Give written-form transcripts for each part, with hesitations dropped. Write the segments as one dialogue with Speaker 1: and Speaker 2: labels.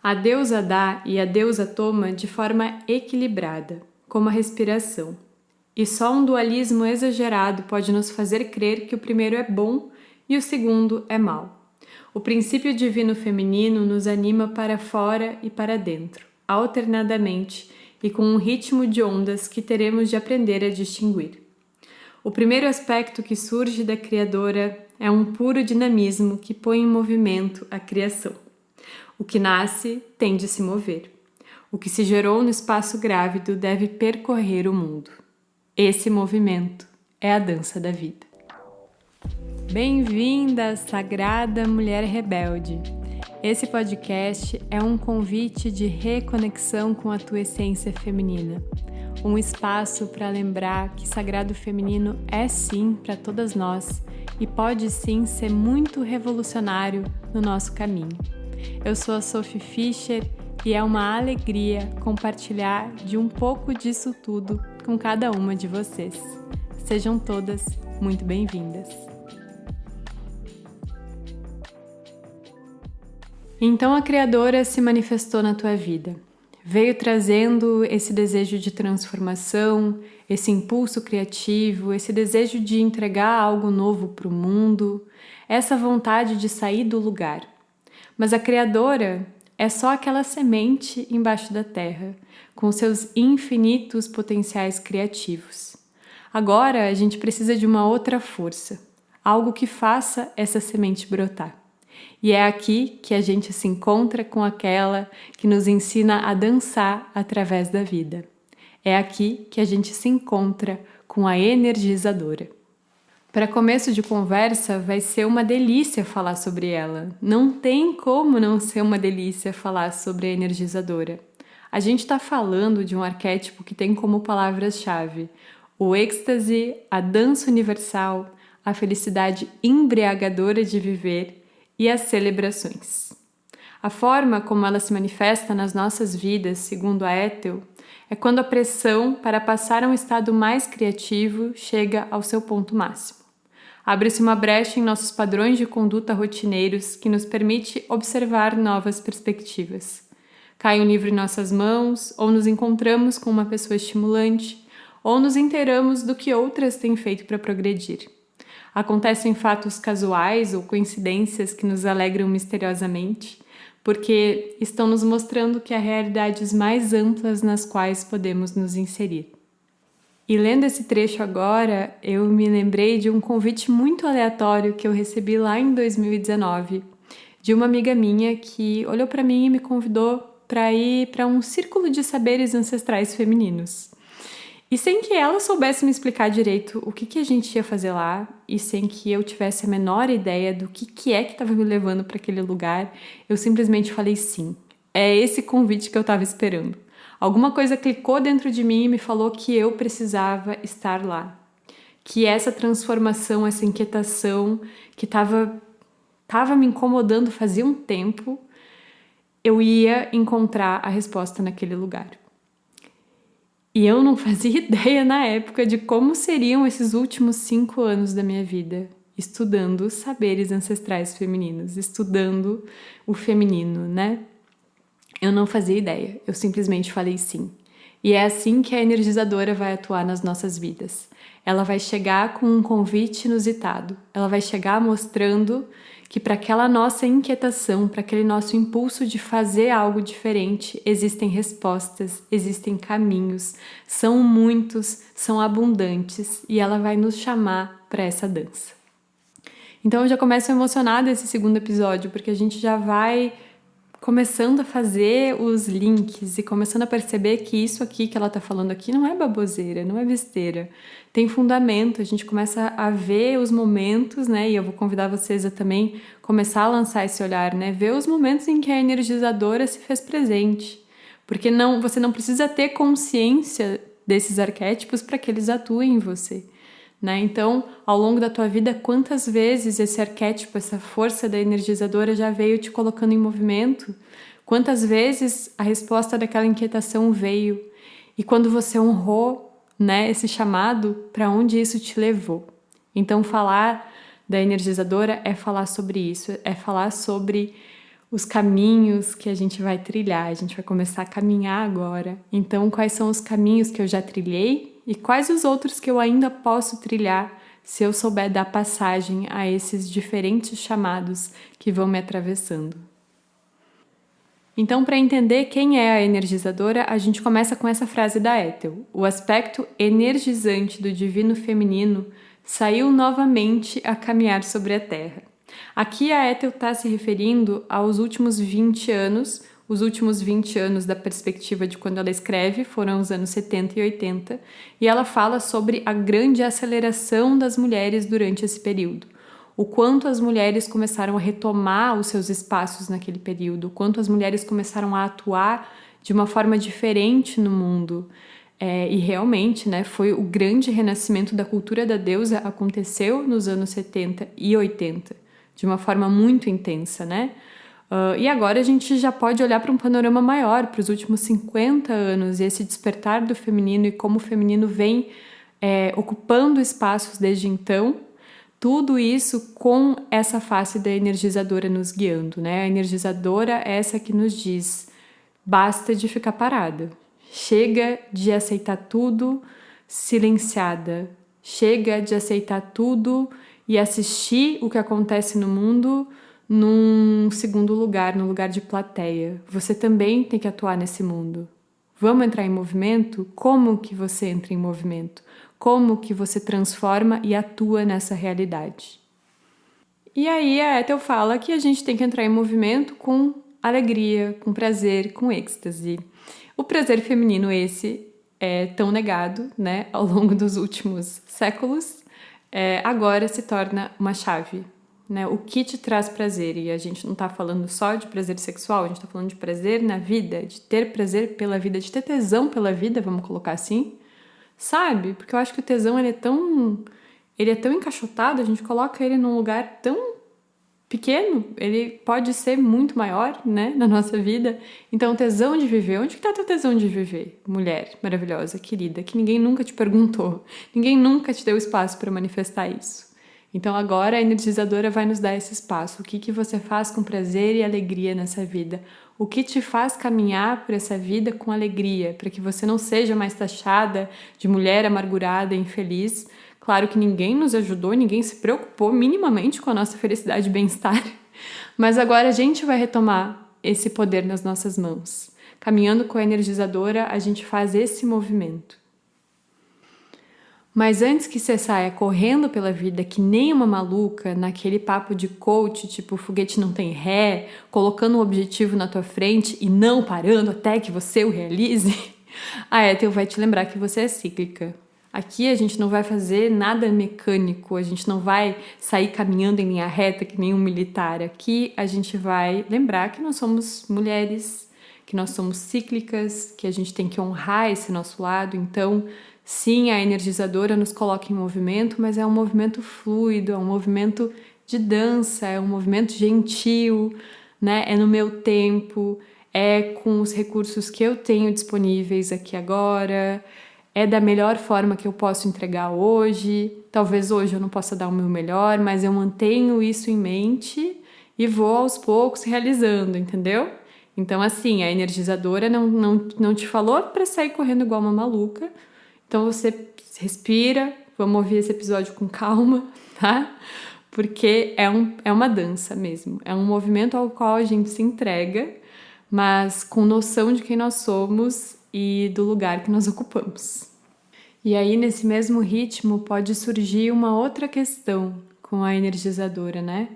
Speaker 1: A deusa dá e a deusa toma de forma equilibrada, como a respiração. E só um dualismo exagerado pode nos fazer crer que o primeiro é bom e o segundo é mau. O princípio divino feminino nos anima para fora e para dentro, alternadamente e com um ritmo de ondas que teremos de aprender a distinguir. O primeiro aspecto que surge da Criadora é um puro dinamismo que põe em movimento a criação. O que nasce tem de se mover. O que se gerou no espaço grávido deve percorrer o mundo. Esse movimento é a dança da vida. Bem-vinda, sagrada mulher rebelde! Esse podcast é um convite de reconexão com a tua essência feminina. Um espaço para lembrar que sagrado feminino é sim para todas nós e pode sim ser muito revolucionário no nosso caminho. Eu sou a Sophie Fischer e é uma alegria compartilhar de um pouco disso tudo com cada uma de vocês. Sejam todas muito bem-vindas. Então a Criadora se manifestou na tua vida. Veio trazendo esse desejo de transformação, esse impulso criativo, esse desejo de entregar algo novo para o mundo, essa vontade de sair do lugar. Mas a Criadora é só aquela semente embaixo da terra, com seus infinitos potenciais criativos. Agora a gente precisa de uma outra força, algo que faça essa semente brotar. E é aqui que a gente se encontra com aquela que nos ensina a dançar através da vida. É aqui que a gente se encontra com a energizadora. Para começo de conversa, vai ser uma delícia falar sobre ela. Não tem como não ser uma delícia falar sobre a energizadora. A gente está falando de um arquétipo que tem como palavras-chave o êxtase, a dança universal, a felicidade embriagadora de viver e as celebrações. A forma como ela se manifesta nas nossas vidas, segundo a Ethel, é quando a pressão para passar a um estado mais criativo chega ao seu ponto máximo. Abre-se uma brecha em nossos padrões de conduta rotineiros que nos permite observar novas perspectivas. Cai um livro em nossas mãos, ou nos encontramos com uma pessoa estimulante, ou nos inteiramos do que outras têm feito para progredir. Acontecem fatos casuais ou coincidências que nos alegram misteriosamente, porque estão nos mostrando que há realidades mais amplas nas quais podemos nos inserir. E lendo esse trecho agora, eu me lembrei de um convite muito aleatório que eu recebi lá em 2019, de uma amiga minha que olhou para mim e me convidou para ir para um círculo de saberes ancestrais femininos. E sem que ela soubesse me explicar direito o que a gente ia fazer lá, e sem que eu tivesse a menor ideia do que é que estava me levando para aquele lugar, eu simplesmente falei sim. É esse convite que eu estava esperando. Alguma coisa clicou dentro de mim e me falou que eu precisava estar lá. Que essa transformação, essa inquietação que estava me incomodando fazia um tempo, eu ia encontrar a resposta naquele lugar. E eu não fazia ideia na época de como seriam esses últimos 5 anos da minha vida, estudando saberes ancestrais femininos, estudando o feminino, né? Eu não fazia ideia, eu simplesmente falei sim. E é assim que a energizadora vai atuar nas nossas vidas. Ela vai chegar com um convite inusitado. Ela vai chegar mostrando que para aquela nossa inquietação, para aquele nosso impulso de fazer algo diferente, existem respostas, existem caminhos, são muitos, são abundantes, e ela vai nos chamar para essa dança. Então eu já começo emocionada esse segundo episódio, porque a gente já vai começando a fazer os links e começando a perceber que isso aqui que ela tá falando aqui não é baboseira, não é besteira. Tem fundamento, a gente começa a ver os momentos, né? E eu vou convidar vocês a também começar a lançar esse olhar, né? Ver os momentos em que a energizadora se fez presente. Porque você não precisa ter consciência desses arquétipos para que eles atuem em você. Né? Então, ao longo da tua vida, quantas vezes esse arquétipo, essa força da energizadora já veio te colocando em movimento? Quantas vezes a resposta daquela inquietação veio? E quando você honrou, né, esse chamado, para onde isso te levou? Então, falar da energizadora é falar sobre isso, é falar sobre os caminhos que a gente vai trilhar. A gente vai começar a caminhar agora. Então, quais são os caminhos que eu já trilhei e quais os outros que eu ainda posso trilhar se eu souber dar passagem a esses diferentes chamados que vão me atravessando. Então, para entender quem é a energizadora, a gente começa com essa frase da Ethel. O aspecto energizante do divino feminino saiu novamente a caminhar sobre a Terra. Aqui a Ethel está se referindo aos últimos 20 anos. Os últimos 20 anos da perspectiva de quando ela escreve foram os anos 70 e 80, e ela fala sobre a grande aceleração das mulheres durante esse período. O quanto as mulheres começaram a retomar os seus espaços naquele período, o quanto as mulheres começaram a atuar de uma forma diferente no mundo. E realmente, né, foi o grande renascimento da cultura da deusa, aconteceu nos anos 70 e 80, de uma forma muito intensa, né? E agora a gente já pode olhar para um panorama maior, para os últimos 50 anos, e esse despertar do feminino e como o feminino vem ocupando espaços desde então. Tudo isso com essa face da energizadora nos guiando, né? A energizadora é essa que nos diz: basta de ficar parada, chega de aceitar tudo silenciada, chega de aceitar tudo e assistir o que acontece no mundo num segundo lugar, no lugar de plateia. Você também tem que atuar nesse mundo. Vamos entrar em movimento? Como que você entra em movimento? Como que você transforma e atua nessa realidade? E aí a Ethel fala que a gente tem que entrar em movimento com alegria, com prazer, com êxtase. O prazer feminino esse é tão negado, né, ao longo dos últimos séculos, agora se torna uma chave. Né? O que te traz prazer? E a gente não está falando só de prazer sexual, a gente está falando de prazer na vida, de ter prazer pela vida, de ter tesão pela vida, vamos colocar assim. Sabe? Porque eu acho que o tesão ele é tão encaixotado, a gente coloca ele num lugar tão pequeno, ele pode ser muito maior, né, na nossa vida. Então, o tesão de viver, onde que tá teu tesão de viver? Mulher maravilhosa, querida, que ninguém nunca te perguntou, ninguém nunca te deu espaço para manifestar isso. Então, agora a energizadora vai nos dar esse espaço. O que você faz com prazer e alegria nessa vida? O que te faz caminhar por essa vida com alegria, para que você não seja mais taxada de mulher amargurada e infeliz. Claro que ninguém nos ajudou, ninguém se preocupou minimamente com a nossa felicidade e bem-estar, mas agora a gente vai retomar esse poder nas nossas mãos. Caminhando com a energizadora, a gente faz esse movimento. Mas antes que você saia correndo pela vida que nem uma maluca, naquele papo de coach, tipo foguete não tem ré, colocando um objetivo na tua frente e não parando até que você o realize, a Ethel vai te lembrar que você é cíclica. Aqui a gente não vai fazer nada mecânico, a gente não vai sair caminhando em linha reta que nem um militar. Aqui a gente vai lembrar que nós somos mulheres, que nós somos cíclicas, que a gente tem que honrar esse nosso lado. Então, sim, a energizadora nos coloca em movimento, mas é um movimento fluido, é um movimento de dança, é um movimento gentil, né? É no meu tempo, é com os recursos que eu tenho disponíveis aqui agora, é da melhor forma que eu posso entregar hoje. Talvez hoje eu não possa dar o meu melhor, mas eu mantenho isso em mente e vou aos poucos realizando, entendeu? Então, assim, a energizadora não te falou para sair correndo igual uma maluca. Então você respira, vamos ouvir esse episódio com calma, tá? Porque é uma dança mesmo, é um movimento ao qual a gente se entrega, mas com noção de quem nós somos e do lugar que nós ocupamos. E aí, nesse mesmo ritmo, pode surgir uma outra questão com a energizadora, né?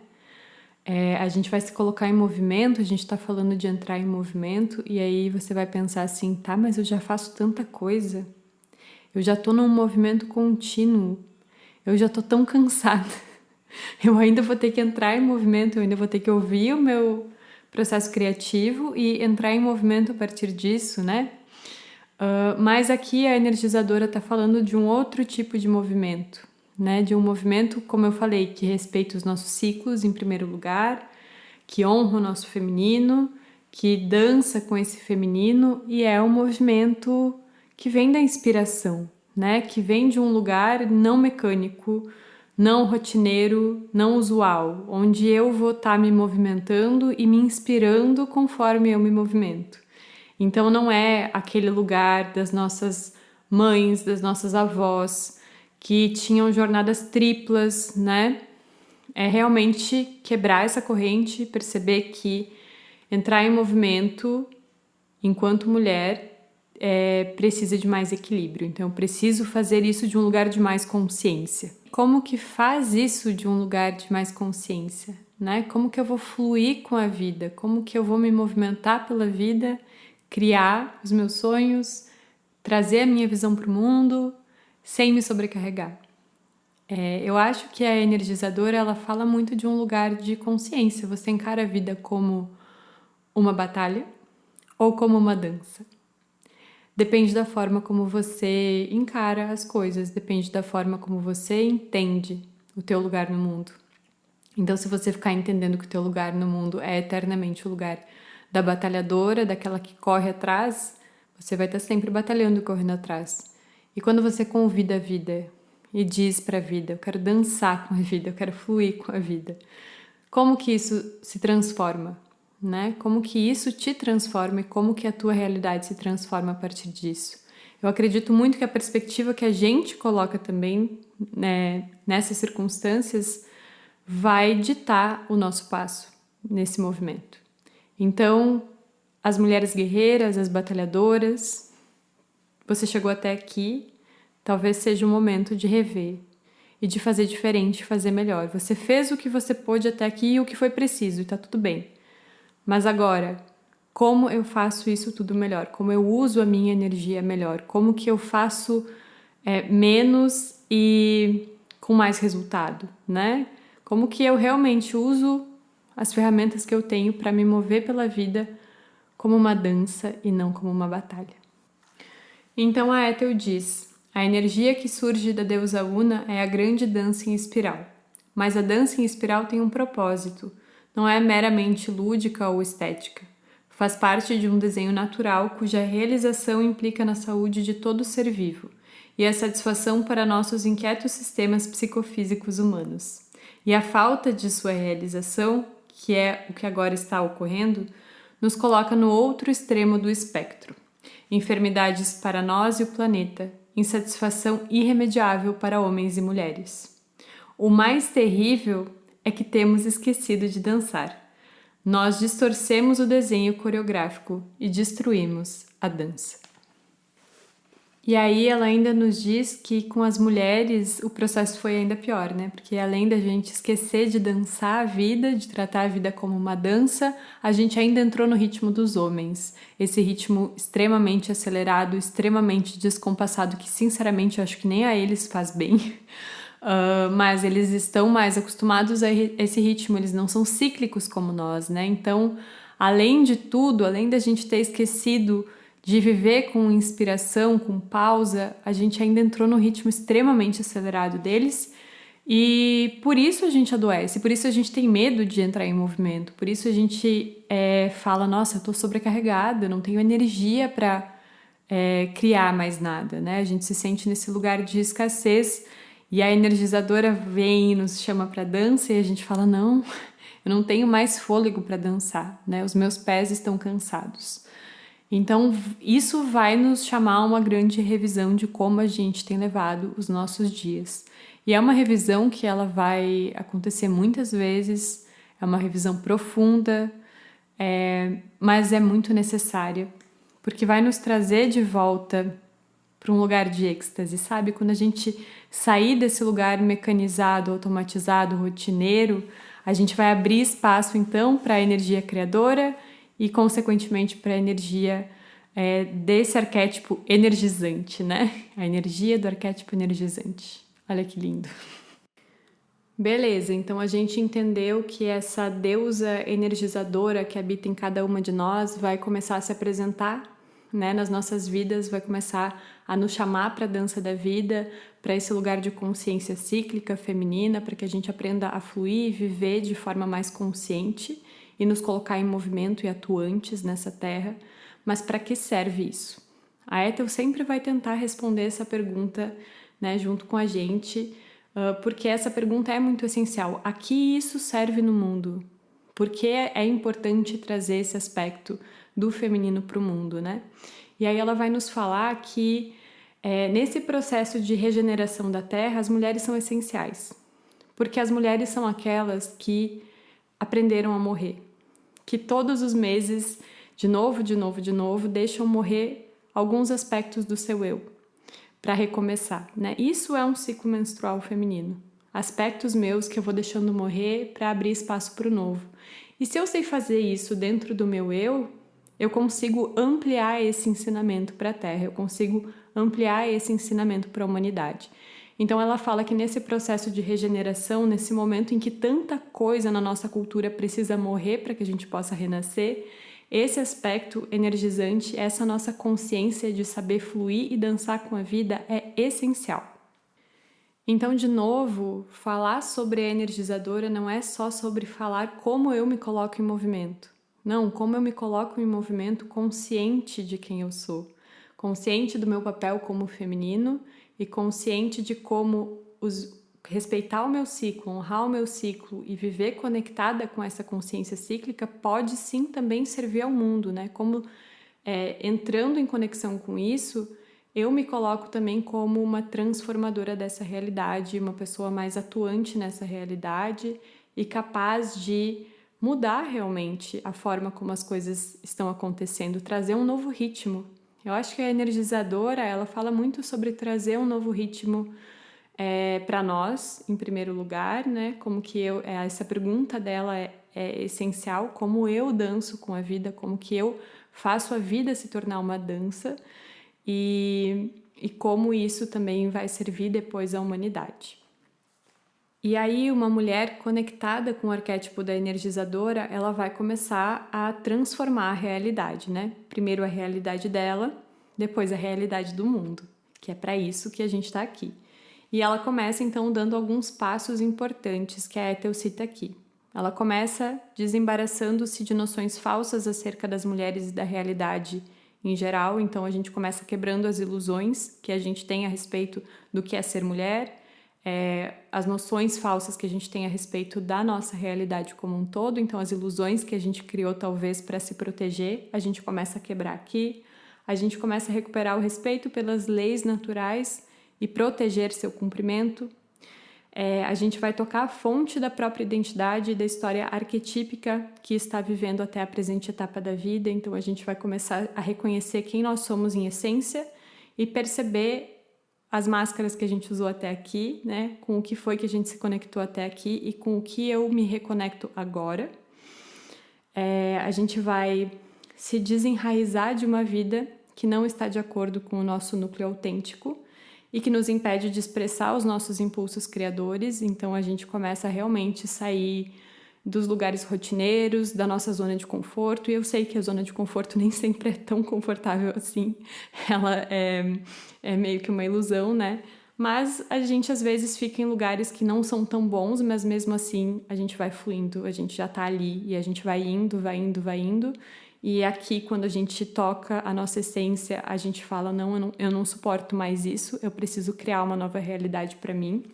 Speaker 1: A gente vai se colocar em movimento, a gente tá falando de entrar em movimento, e aí você vai pensar assim, tá, mas eu já faço tanta coisa. Eu já tô num movimento contínuo, eu já tô tão cansada, eu ainda vou ter que entrar em movimento, eu ainda vou ter que ouvir o meu processo criativo e entrar em movimento a partir disso, né? Mas aqui a energizadora tá falando de um outro tipo de movimento, né? De um movimento, como eu falei, que respeita os nossos ciclos em primeiro lugar, que honra o nosso feminino, que dança com esse feminino, e é um movimento que vem da inspiração, né? Que vem de um lugar não mecânico, não rotineiro, não usual, onde eu vou estar me movimentando e me inspirando conforme eu me movimento. Então não é aquele lugar das nossas mães, das nossas avós, que tinham jornadas triplas, né? É realmente quebrar essa corrente e perceber que entrar em movimento enquanto mulher precisa de mais equilíbrio. Então eu preciso fazer isso de um lugar de mais consciência. Como que faz isso de um lugar de mais consciência, né? Como que eu vou fluir com a vida? Como que eu vou me movimentar pela vida, criar os meus sonhos, trazer a minha visão para o mundo sem me sobrecarregar? Eu acho que a energizadora, ela fala muito de um lugar de consciência. Você encara a vida como uma batalha ou como uma dança. Depende da forma como você encara as coisas, depende da forma como você entende o teu lugar no mundo. Então, se você ficar entendendo que o teu lugar no mundo é eternamente o lugar da batalhadora, daquela que corre atrás, você vai estar sempre batalhando e correndo atrás. E quando você convida a vida e diz para a vida, eu quero dançar com a vida, eu quero fluir com a vida, como que isso se transforma, né? Como que isso te transforma e como que a tua realidade se transforma a partir disso? Eu acredito muito que a perspectiva que a gente coloca também, né, nessas circunstâncias vai ditar o nosso passo nesse movimento. Então, as mulheres guerreiras, as batalhadoras, você chegou até aqui, talvez seja o momento de rever e de fazer diferente, fazer melhor. Você fez o que você pôde até aqui e o que foi preciso, e tá tudo bem. Mas agora, como eu faço isso tudo melhor? Como eu uso a minha energia melhor? Como que eu faço menos e com mais resultado, né? Como que eu realmente uso as ferramentas que eu tenho para me mover pela vida como uma dança e não como uma batalha. Então a Ethel diz: a energia que surge da deusa Una é a grande dança em espiral. Mas a dança em espiral tem um propósito, não é meramente lúdica ou estética. Faz parte de um desenho natural cuja realização implica na saúde de todo ser vivo e a satisfação para nossos inquietos sistemas psicofísicos humanos. E a falta de sua realização, que é o que agora está ocorrendo, nos coloca no outro extremo do espectro. Enfermidades para nós e o planeta, insatisfação irremediável para homens e mulheres. O mais terrível é que temos esquecido de dançar. Nós distorcemos o desenho coreográfico e destruímos a dança. E aí ela ainda nos diz que com as mulheres o processo foi ainda pior, né? Porque além da gente esquecer de dançar a vida, de tratar a vida como uma dança, a gente ainda entrou no ritmo dos homens. Esse ritmo extremamente acelerado, extremamente descompassado, que sinceramente eu acho que nem a eles faz bem. Mas eles estão mais acostumados a esse ritmo, eles não são cíclicos como nós, né? Então, além de tudo, além da gente ter esquecido de viver com inspiração, com pausa, a gente ainda entrou no ritmo extremamente acelerado deles e por isso a gente adoece, por isso a gente tem medo de entrar em movimento, por isso a gente fala, nossa, eu tô sobrecarregada, eu não tenho energia para criar mais nada, né? A gente se sente nesse lugar de escassez e a energizadora vem e nos chama para dança e a gente fala, não, eu não tenho mais fôlego para dançar, né? Os meus pés estão cansados. Então, isso vai nos chamar a uma grande revisão de como a gente tem levado os nossos dias. E é uma revisão que ela vai acontecer muitas vezes, é uma revisão profunda, mas é muito necessária, porque vai nos trazer de volta para um lugar de êxtase, sabe? Quando a gente sair desse lugar mecanizado, automatizado, rotineiro, a gente vai abrir espaço, então, para a energia criadora e, consequentemente, para a energia desse arquétipo energizante, né? A energia do arquétipo energizante. Olha que lindo. Beleza, então a gente entendeu que essa deusa energizadora que habita em cada uma de nós vai começar a se apresentar, né, nas nossas vidas, vai começar a nos chamar para a dança da vida, para esse lugar de consciência cíclica feminina, para que a gente aprenda a fluir e viver de forma mais consciente e nos colocar em movimento e atuantes nessa terra. Mas para que serve isso? A Ethel sempre vai tentar responder essa pergunta, né, junto com a gente, porque essa pergunta é muito essencial. A que isso serve no mundo? Por que é importante trazer esse aspecto do feminino para o mundo, né? E aí ela vai nos falar que nesse processo de regeneração da Terra, as mulheres são essenciais, porque as mulheres são aquelas que aprenderam a morrer, que todos os meses, de novo, deixam morrer alguns aspectos do seu eu, para recomeçar, né? Isso é um ciclo menstrual feminino. Aspectos meus que eu vou deixando morrer para abrir espaço para o novo. E se eu sei fazer isso dentro do meu eu consigo ampliar esse ensinamento para a Terra, eu consigo ampliar esse ensinamento para a humanidade. Então ela fala que nesse processo de regeneração, nesse momento em que tanta coisa na nossa cultura precisa morrer para que a gente possa renascer, esse aspecto energizante, essa nossa consciência de saber fluir e dançar com a vida é essencial. Então, de novo, falar sobre a energizadora não é só sobre falar como eu me coloco em movimento. Não, como eu me coloco em movimento consciente de quem eu sou, consciente do meu papel como feminino e consciente de como respeitar o meu ciclo, honrar o meu ciclo e viver conectada com essa consciência cíclica pode sim também servir ao mundo, né? Como entrando em conexão com isso, eu me coloco também como uma transformadora dessa realidade, uma pessoa mais atuante nessa realidade e capaz de mudar realmente a forma como as coisas estão acontecendo, trazer um novo ritmo. Eu acho que a energizadora, ela fala muito sobre trazer um novo ritmo para nós, em primeiro lugar, né? Como que essa pergunta dela é essencial, como eu danço com a vida, como que eu faço a vida se tornar uma dança e como isso também vai servir depois à humanidade. E aí uma mulher conectada com o arquétipo da energizadora, ela vai começar a transformar a realidade, né? Primeiro a realidade dela, depois a realidade do mundo, que é para isso que a gente está aqui. E ela começa então dando alguns passos importantes que a Ethel cita aqui. Ela começa desembaraçando-se de noções falsas acerca das mulheres e da realidade em geral, então a gente começa quebrando as ilusões que a gente tem a respeito do que é ser mulher, as noções falsas que a gente tem a respeito da nossa realidade como um todo, então as ilusões que a gente criou talvez para se proteger, a gente começa a quebrar aqui, a gente começa a recuperar o respeito pelas leis naturais e proteger seu cumprimento. A gente vai tocar a fonte da própria identidade e da história arquetípica que está vivendo até a presente etapa da vida. Então a gente vai começar a reconhecer quem nós somos em essência e perceber as máscaras que a gente usou até aqui, né? Com o que foi que a gente se conectou até aqui e com o que eu me reconecto agora. A gente vai se desenraizar de uma vida que não está de acordo com o nosso núcleo autêntico e que nos impede de expressar os nossos impulsos criadores. Então a gente começa a realmente sair dos lugares rotineiros, da nossa zona de conforto, e eu sei que a zona de conforto nem sempre é tão confortável assim, ela é meio que uma ilusão, né? Mas a gente às vezes fica em lugares que não são tão bons, mas mesmo assim a gente vai fluindo, a gente já tá ali e a gente vai indo. E aqui, quando a gente toca a nossa essência, a gente fala, não, eu não suporto mais isso, eu preciso criar uma nova realidade para mim.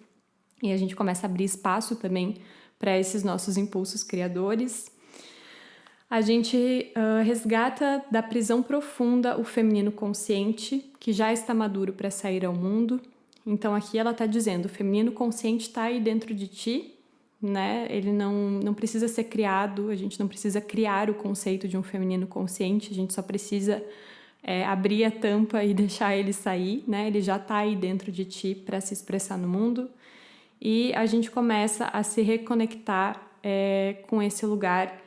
Speaker 1: E a gente começa a abrir espaço também para esses nossos impulsos criadores. A gente resgata da prisão profunda o feminino consciente, que já está maduro para sair ao mundo. Então aqui ela está dizendo, o feminino consciente está aí dentro de ti, né? Ele não precisa ser criado, a gente não precisa criar o conceito de um feminino consciente, a gente só precisa abrir a tampa e deixar ele sair, né? Ele já está aí dentro de ti para se expressar no mundo. E a gente começa a se reconectar com esse lugar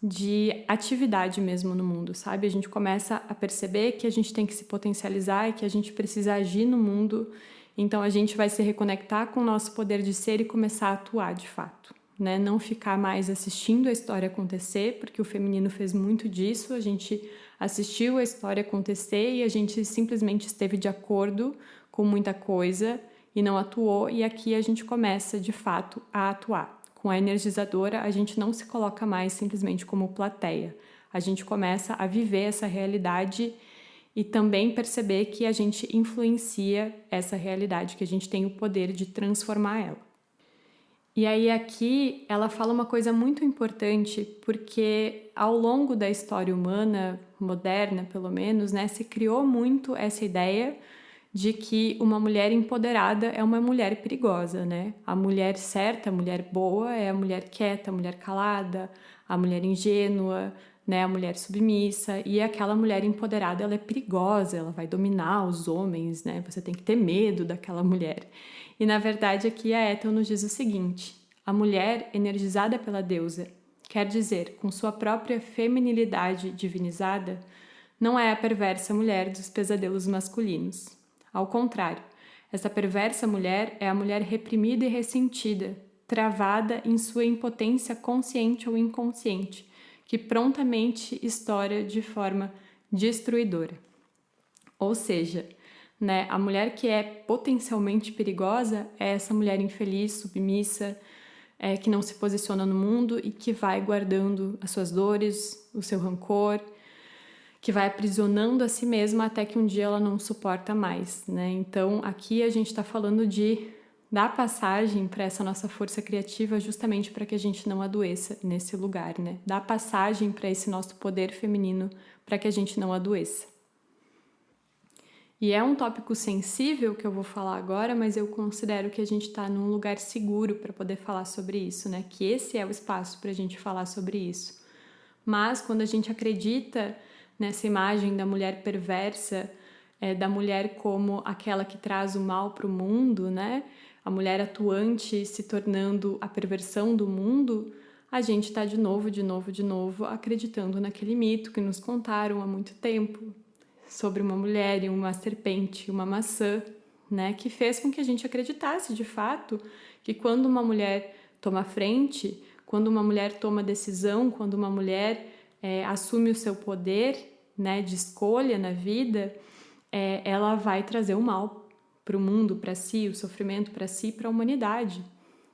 Speaker 1: de atividade mesmo no mundo, sabe? A gente começa a perceber que a gente tem que se potencializar e que a gente precisa agir no mundo. Então a gente vai se reconectar com o nosso poder de ser e começar a atuar de fato, né? Não ficar mais assistindo a história acontecer, porque o feminino fez muito disso. A gente assistiu a história acontecer e a gente simplesmente esteve de acordo com muita coisa e não atuou, e aqui a gente começa de fato a atuar. Com a energizadora, a gente não se coloca mais simplesmente como plateia. A gente começa a viver essa realidade e também perceber que a gente influencia essa realidade, que a gente tem o poder de transformar ela. E aí aqui ela fala uma coisa muito importante, porque ao longo da história humana, moderna pelo menos, né, se criou muito essa ideia de que uma mulher empoderada é uma mulher perigosa, né? A mulher certa, a mulher boa é a mulher quieta, a mulher calada, a mulher ingênua, né? A mulher submissa, e aquela mulher empoderada, ela é perigosa, ela vai dominar os homens, né? Você tem que ter medo daquela mulher. E na verdade aqui a Ethel nos diz o seguinte: a mulher energizada pela deusa, quer dizer, com sua própria feminilidade divinizada, não é a perversa mulher dos pesadelos masculinos. Ao contrário, essa perversa mulher é a mulher reprimida e ressentida, travada em sua impotência consciente ou inconsciente, que prontamente estoura de forma destruidora. Ou seja, né, a mulher que é potencialmente perigosa é essa mulher infeliz, submissa, que não se posiciona no mundo e que vai guardando as suas dores, o seu rancor, que vai aprisionando a si mesma até que um dia ela não suporta mais, né? Então aqui a gente está falando de dar passagem para essa nossa força criativa justamente para que a gente não adoeça nesse lugar, né? Dar passagem para esse nosso poder feminino para que a gente não adoeça. E é um tópico sensível que eu vou falar agora, mas eu considero que a gente está num lugar seguro para poder falar sobre isso, né? Que esse é o espaço para a gente falar sobre isso. Mas quando a gente acredita nessa imagem da mulher perversa, da mulher como aquela que traz o mal para o mundo, né? A mulher atuante se tornando a perversão do mundo, a gente está de novo acreditando naquele mito que nos contaram há muito tempo sobre uma mulher e uma serpente, uma maçã, né? Que fez com que a gente acreditasse de fato que quando uma mulher toma frente, quando uma mulher toma decisão, quando uma mulher assume o seu poder, né, de escolha na vida, ela vai trazer o mal para o mundo, para si, o sofrimento para si, para a humanidade,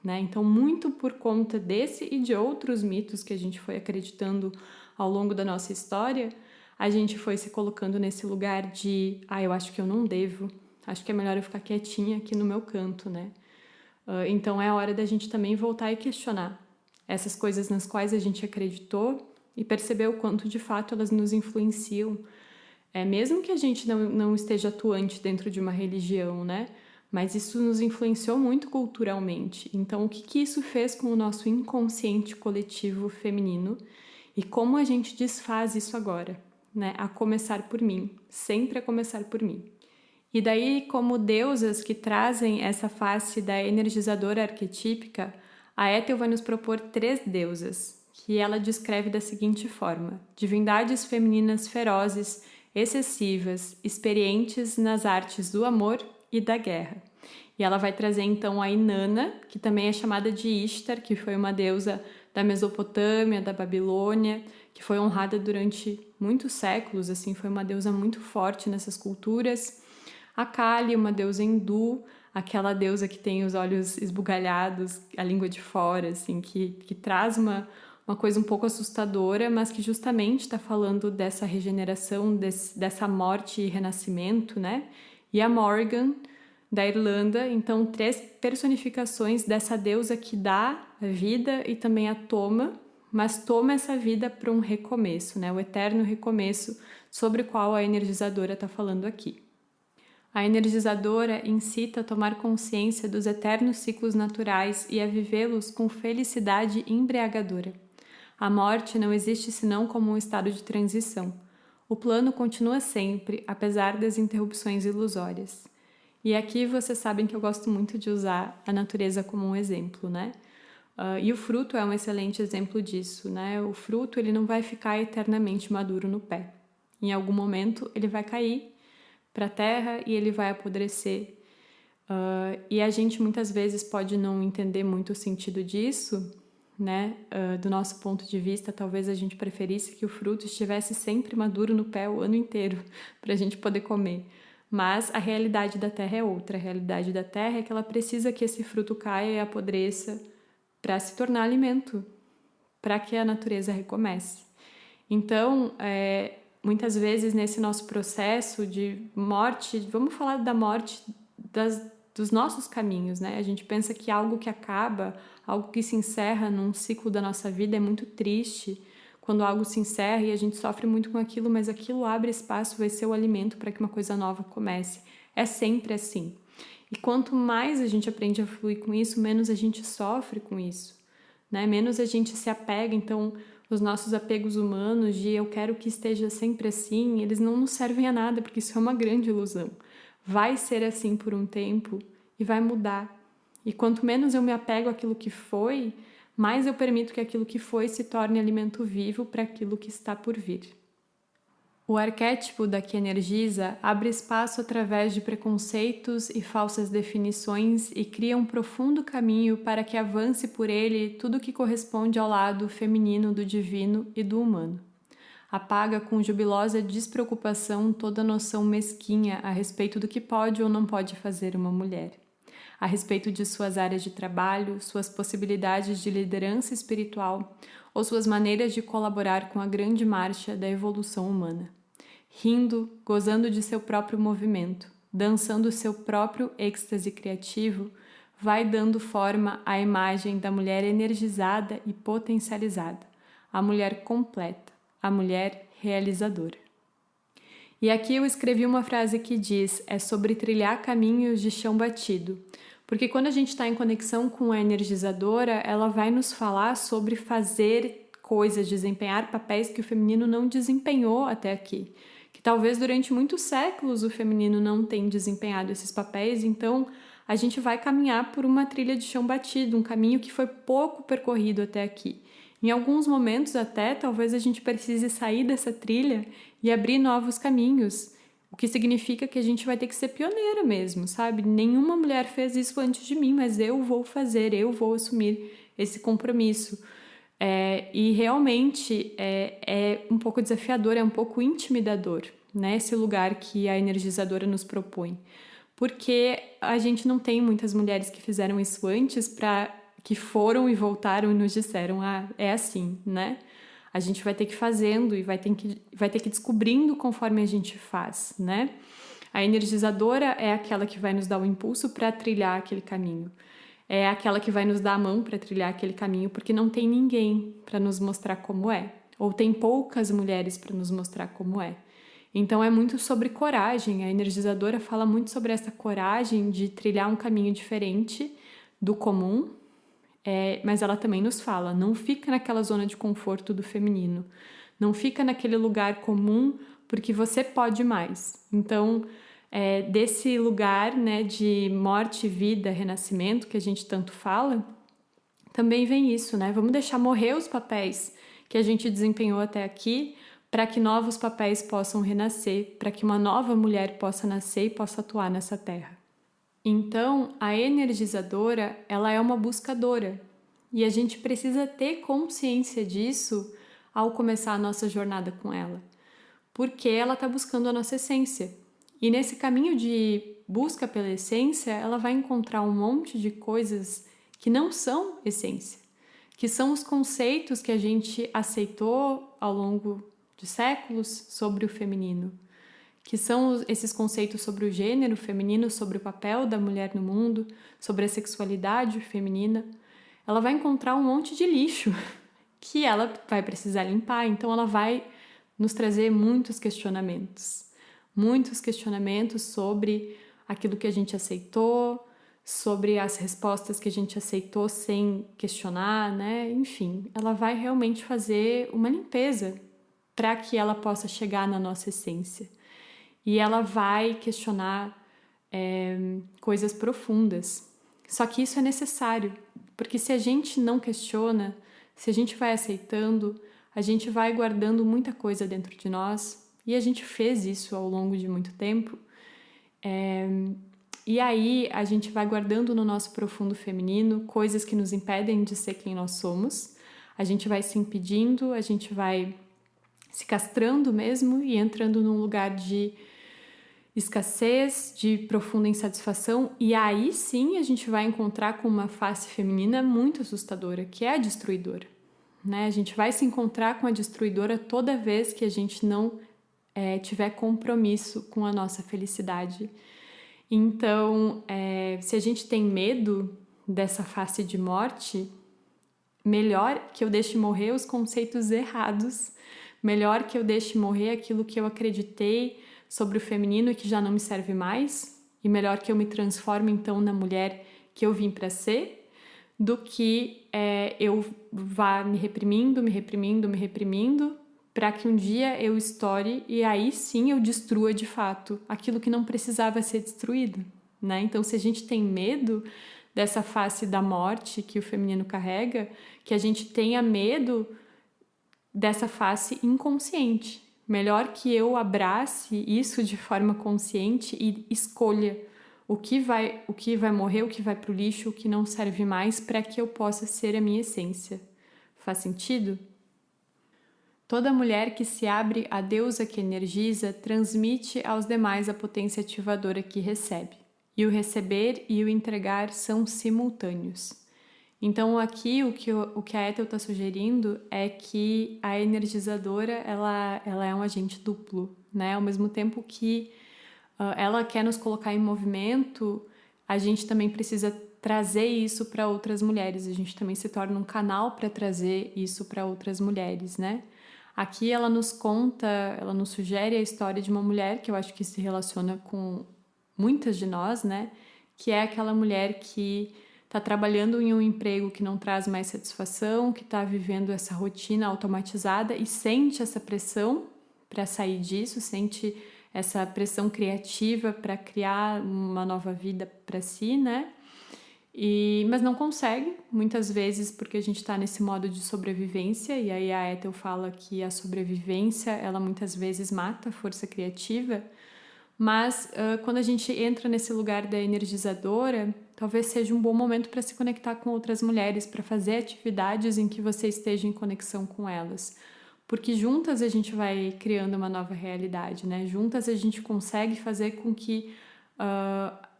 Speaker 1: né? Então, muito por conta desse e de outros mitos que a gente foi acreditando ao longo da nossa história, a gente foi se colocando nesse lugar de, eu acho que eu não devo, acho que é melhor eu ficar quietinha aqui no meu canto, né? Então é a hora da gente também voltar e questionar essas coisas nas quais a gente acreditou e perceber o quanto de fato elas nos influenciam, mesmo que a gente não esteja atuante dentro de uma religião, né? Mas isso nos influenciou muito culturalmente. Então, o que isso fez com o nosso inconsciente coletivo feminino e como a gente desfaz isso agora, né? A começar por mim, sempre a começar por mim. E daí, como deusas que trazem essa face da energizadora arquetípica, a Ethel vai nos propor 3 deusas, que ela descreve da seguinte forma: divindades femininas ferozes, excessivas, experientes nas artes do amor e da guerra. E ela vai trazer então a Inanna, que também é chamada de Ishtar, que foi uma deusa da Mesopotâmia, da Babilônia, que foi honrada durante muitos séculos, assim, foi uma deusa muito forte nessas culturas. A Kali, uma deusa hindu, aquela deusa que tem os olhos esbugalhados, a língua de fora, assim, que traz uma coisa um pouco assustadora, mas que justamente está falando dessa regeneração, dessa morte e renascimento, né? E a Morgan, da Irlanda, então 3 personificações dessa deusa que dá a vida e também a toma, mas toma essa vida para um recomeço, né? O eterno recomeço sobre o qual a energizadora está falando aqui. A energizadora incita a tomar consciência dos eternos ciclos naturais e a vivê-los com felicidade embriagadora. A morte não existe senão como um estado de transição. O plano continua sempre, apesar das interrupções ilusórias. E aqui vocês sabem que eu gosto muito de usar a natureza como um exemplo, né? E o fruto é um excelente exemplo disso, né? O fruto ele não vai ficar eternamente maduro no pé. Em algum momento ele vai cair para a terra e ele vai apodrecer. E a gente muitas vezes pode não entender muito o sentido disso, né? Do nosso ponto de vista, talvez a gente preferisse que o fruto estivesse sempre maduro no pé o ano inteiro para a gente poder comer. Mas a realidade da terra é outra. A realidade da terra é que ela precisa que esse fruto caia e apodreça para se tornar alimento, para que a natureza recomece. Então, muitas vezes nesse nosso processo de morte, vamos falar da morte dos nossos caminhos, né? A gente pensa que algo que acaba, algo que se encerra num ciclo da nossa vida é muito triste, quando algo se encerra e a gente sofre muito com aquilo, mas aquilo abre espaço, vai ser o alimento para que uma coisa nova comece. É sempre assim. E quanto mais a gente aprende a fluir com isso, menos a gente sofre com isso, né? Menos a gente se apega. Então, os nossos apegos humanos de eu quero que esteja sempre assim, eles não nos servem a nada, porque isso é uma grande ilusão. Vai ser assim por um tempo e vai mudar. E quanto menos eu me apego àquilo que foi, mais eu permito que aquilo que foi se torne alimento vivo para aquilo que está por vir. O arquétipo da que energiza abre espaço através de preconceitos e falsas definições e cria um profundo caminho para que avance por ele tudo que corresponde ao lado feminino do divino e do humano. Apaga com jubilosa despreocupação toda noção mesquinha a respeito do que pode ou não pode fazer uma mulher, a respeito de suas áreas de trabalho, suas possibilidades de liderança espiritual ou suas maneiras de colaborar com a grande marcha da evolução humana. Rindo, gozando de seu próprio movimento, dançando seu próprio êxtase criativo, vai dando forma à imagem da mulher energizada e potencializada, a mulher completa, a mulher realizadora. E aqui eu escrevi uma frase que diz: é sobre trilhar caminhos de chão batido. Porque quando a gente está em conexão com a energizadora, ela vai nos falar sobre fazer coisas, desempenhar papéis que o feminino não desempenhou até aqui. Que talvez durante muitos séculos o feminino não tenha desempenhado esses papéis, então a gente vai caminhar por uma trilha de chão batido, um caminho que foi pouco percorrido até aqui. Em alguns momentos até, talvez a gente precise sair dessa trilha e abrir novos caminhos, o que significa que a gente vai ter que ser pioneira mesmo, sabe? Nenhuma mulher fez isso antes de mim, mas eu vou fazer, eu vou assumir esse compromisso. E realmente é um pouco desafiador, é um pouco intimidador, né? Esse lugar que a energizadora nos propõe. Porque a gente não tem muitas mulheres que fizeram isso antes, que foram e voltaram e nos disseram, é assim, né? A gente vai ter que ir fazendo e vai ter que ir descobrindo conforme a gente faz, né? A energizadora é aquela que vai nos dar o impulso para trilhar aquele caminho. É aquela que vai nos dar a mão para trilhar aquele caminho, porque não tem ninguém para nos mostrar como é. Ou tem poucas mulheres para nos mostrar como é. Então é muito sobre coragem. A energizadora fala muito sobre essa coragem de trilhar um caminho diferente do comum, mas ela também nos fala, não fica naquela zona de conforto do feminino. Não fica naquele lugar comum, porque você pode mais. Então, desse lugar, né, de morte, vida, renascimento, que a gente tanto fala, também vem isso, né? Vamos deixar morrer os papéis que a gente desempenhou até aqui, para que novos papéis possam renascer, para que uma nova mulher possa nascer e possa atuar nessa terra. Então, a energizadora, ela é uma buscadora, e a gente precisa ter consciência disso ao começar a nossa jornada com ela, porque ela está buscando a nossa essência. E nesse caminho de busca pela essência, ela vai encontrar um monte de coisas que não são essência, que são os conceitos que a gente aceitou ao longo de séculos sobre o feminino, que são esses conceitos sobre o gênero feminino, sobre o papel da mulher no mundo, sobre a sexualidade feminina. Ela vai encontrar um monte de lixo que ela vai precisar limpar, então ela vai nos trazer muitos questionamentos sobre aquilo que a gente aceitou, sobre as respostas que a gente aceitou sem questionar, né? Enfim, ela vai realmente fazer uma limpeza para que ela possa chegar na nossa essência. E ela vai questionar coisas profundas. Só que isso é necessário, porque se a gente não questiona, se a gente vai aceitando, a gente vai guardando muita coisa dentro de nós, e a gente fez isso ao longo de muito tempo. E aí a gente vai guardando no nosso profundo feminino coisas que nos impedem de ser quem nós somos, a gente vai se impedindo, a gente vai se castrando mesmo e entrando num lugar de escassez, de profunda insatisfação, e aí sim a gente vai encontrar com uma face feminina muito assustadora, que é a destruidora, né? A gente vai se encontrar com a destruidora toda vez que a gente não tiver compromisso com a nossa felicidade. Então, se a gente tem medo dessa face de morte, melhor que eu deixe morrer os conceitos errados, melhor que eu deixe morrer aquilo que eu acreditei sobre o feminino e que já não me serve mais, e melhor que eu me transforme então na mulher que eu vim para ser, do que eu vá me reprimindo, para que um dia eu estoure e aí sim eu destrua de fato aquilo que não precisava ser destruído, né? Então, se a gente tem medo dessa face da morte que o feminino carrega, que a gente tenha medo dessa face inconsciente. Melhor que eu abrace isso de forma consciente e escolha o que vai morrer, o que vai para o lixo, o que não serve mais, para que eu possa ser a minha essência. Faz sentido? Toda mulher que se abre à deusa que energiza transmite aos demais a potência ativadora que recebe. E o receber e o entregar são simultâneos. Então aqui o que a Ethel está sugerindo é que a energizadora ela é um agente duplo, né? Ao mesmo tempo que ela quer nos colocar em movimento, a gente também precisa trazer isso para outras mulheres. A gente também se torna um canal para trazer isso para outras mulheres, né? Aqui ela nos conta, ela nos sugere a história de uma mulher que eu acho que se relaciona com muitas de nós, né? Que é aquela mulher que está trabalhando em um emprego que não traz mais satisfação, que está vivendo essa rotina automatizada e sente essa pressão para sair disso, sente essa pressão criativa para criar uma nova vida para si, né? Mas não consegue, muitas vezes porque a gente está nesse modo de sobrevivência, e aí a Ethel fala que a sobrevivência, ela muitas vezes mata a força criativa, mas quando a gente entra nesse lugar da energizadora, talvez seja um bom momento para se conectar com outras mulheres, para fazer atividades em que você esteja em conexão com elas. Porque juntas a gente vai criando uma nova realidade, né? Juntas a gente consegue fazer com que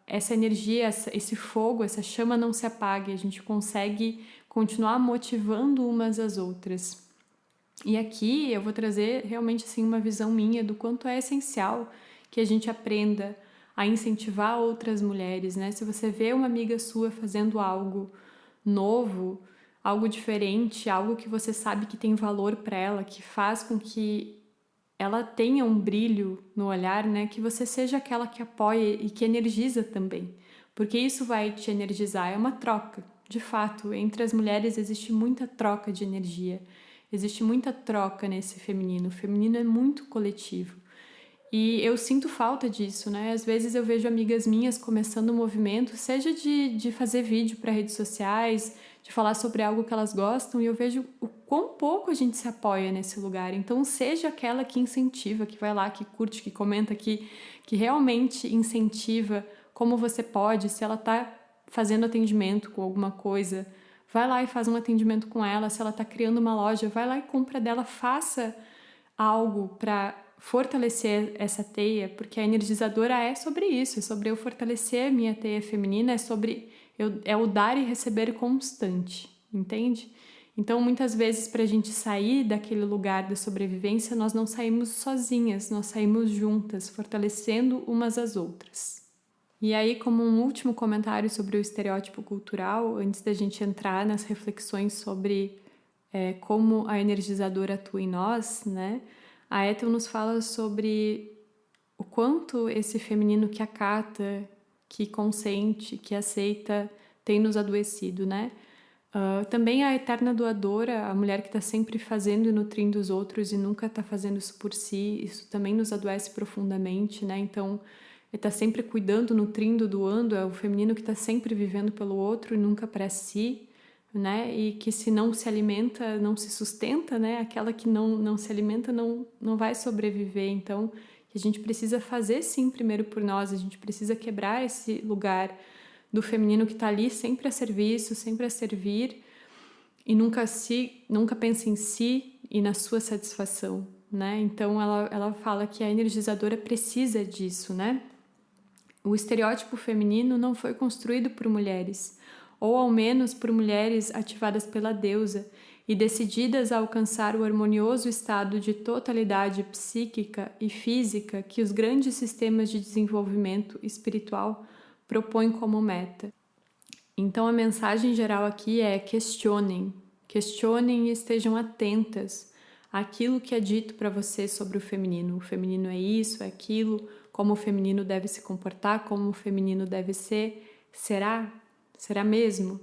Speaker 1: essa energia, esse fogo, essa chama não se apague, a gente consegue continuar motivando umas às outras. E aqui eu vou trazer realmente assim uma visão minha do quanto é essencial que a gente aprenda a incentivar outras mulheres, né? Se você vê uma amiga sua fazendo algo novo, algo diferente, algo que você sabe que tem valor para ela, que faz com que ela tenha um brilho no olhar, né? Que você seja aquela que apoia e que energiza também, porque isso vai te energizar, é uma troca. De fato, entre as mulheres existe muita troca de energia, existe muita troca nesse feminino. O feminino é muito coletivo. E eu sinto falta disso, né? Às vezes eu vejo amigas minhas começando um movimento, seja de fazer vídeo para redes sociais, de falar sobre algo que elas gostam, e eu vejo o quão pouco a gente se apoia nesse lugar. Então, seja aquela que incentiva, que vai lá, que curte, que comenta, que realmente incentiva como você pode. Se ela tá fazendo atendimento com alguma coisa, vai lá e faz um atendimento com ela. Se ela tá criando uma loja, vai lá e compra dela, faça algo para fortalecer essa teia, porque a energizadora é sobre isso, é sobre eu fortalecer a minha teia feminina, é o dar e receber constante, entende? Então, muitas vezes, para a gente sair daquele lugar da sobrevivência, nós não saímos sozinhas, nós saímos juntas, fortalecendo umas às outras. E aí, como um último comentário sobre o estereótipo cultural, antes da gente entrar nas reflexões sobre como a energizadora atua em nós, né? A Ethel nos fala sobre o quanto esse feminino que acata, que consente, que aceita, tem nos adoecido, né? Também a eterna doadora, a mulher que está sempre fazendo e nutrindo os outros e nunca está fazendo isso por si, isso também nos adoece profundamente, né? Então, está sempre cuidando, nutrindo, doando, é o feminino que está sempre vivendo pelo outro e nunca para si, né? E que se não se alimenta, não se sustenta, né? Aquela que não se alimenta não vai sobreviver. Então, a gente precisa fazer sim primeiro por nós, a gente precisa quebrar esse lugar do feminino que está ali sempre a serviço, sempre a servir e nunca pensa em si e na sua satisfação, né? Então, ela fala que a energizadora precisa disso, né? O estereótipo feminino não foi construído por mulheres, ou ao menos por mulheres ativadas pela deusa, e decididas a alcançar o harmonioso estado de totalidade psíquica e física que os grandes sistemas de desenvolvimento espiritual propõem como meta. Então a mensagem geral aqui é: questionem e estejam atentas àquilo que é dito para você sobre o feminino. O feminino é isso, é aquilo, como o feminino deve se comportar, como o feminino deve ser. Será? Será mesmo?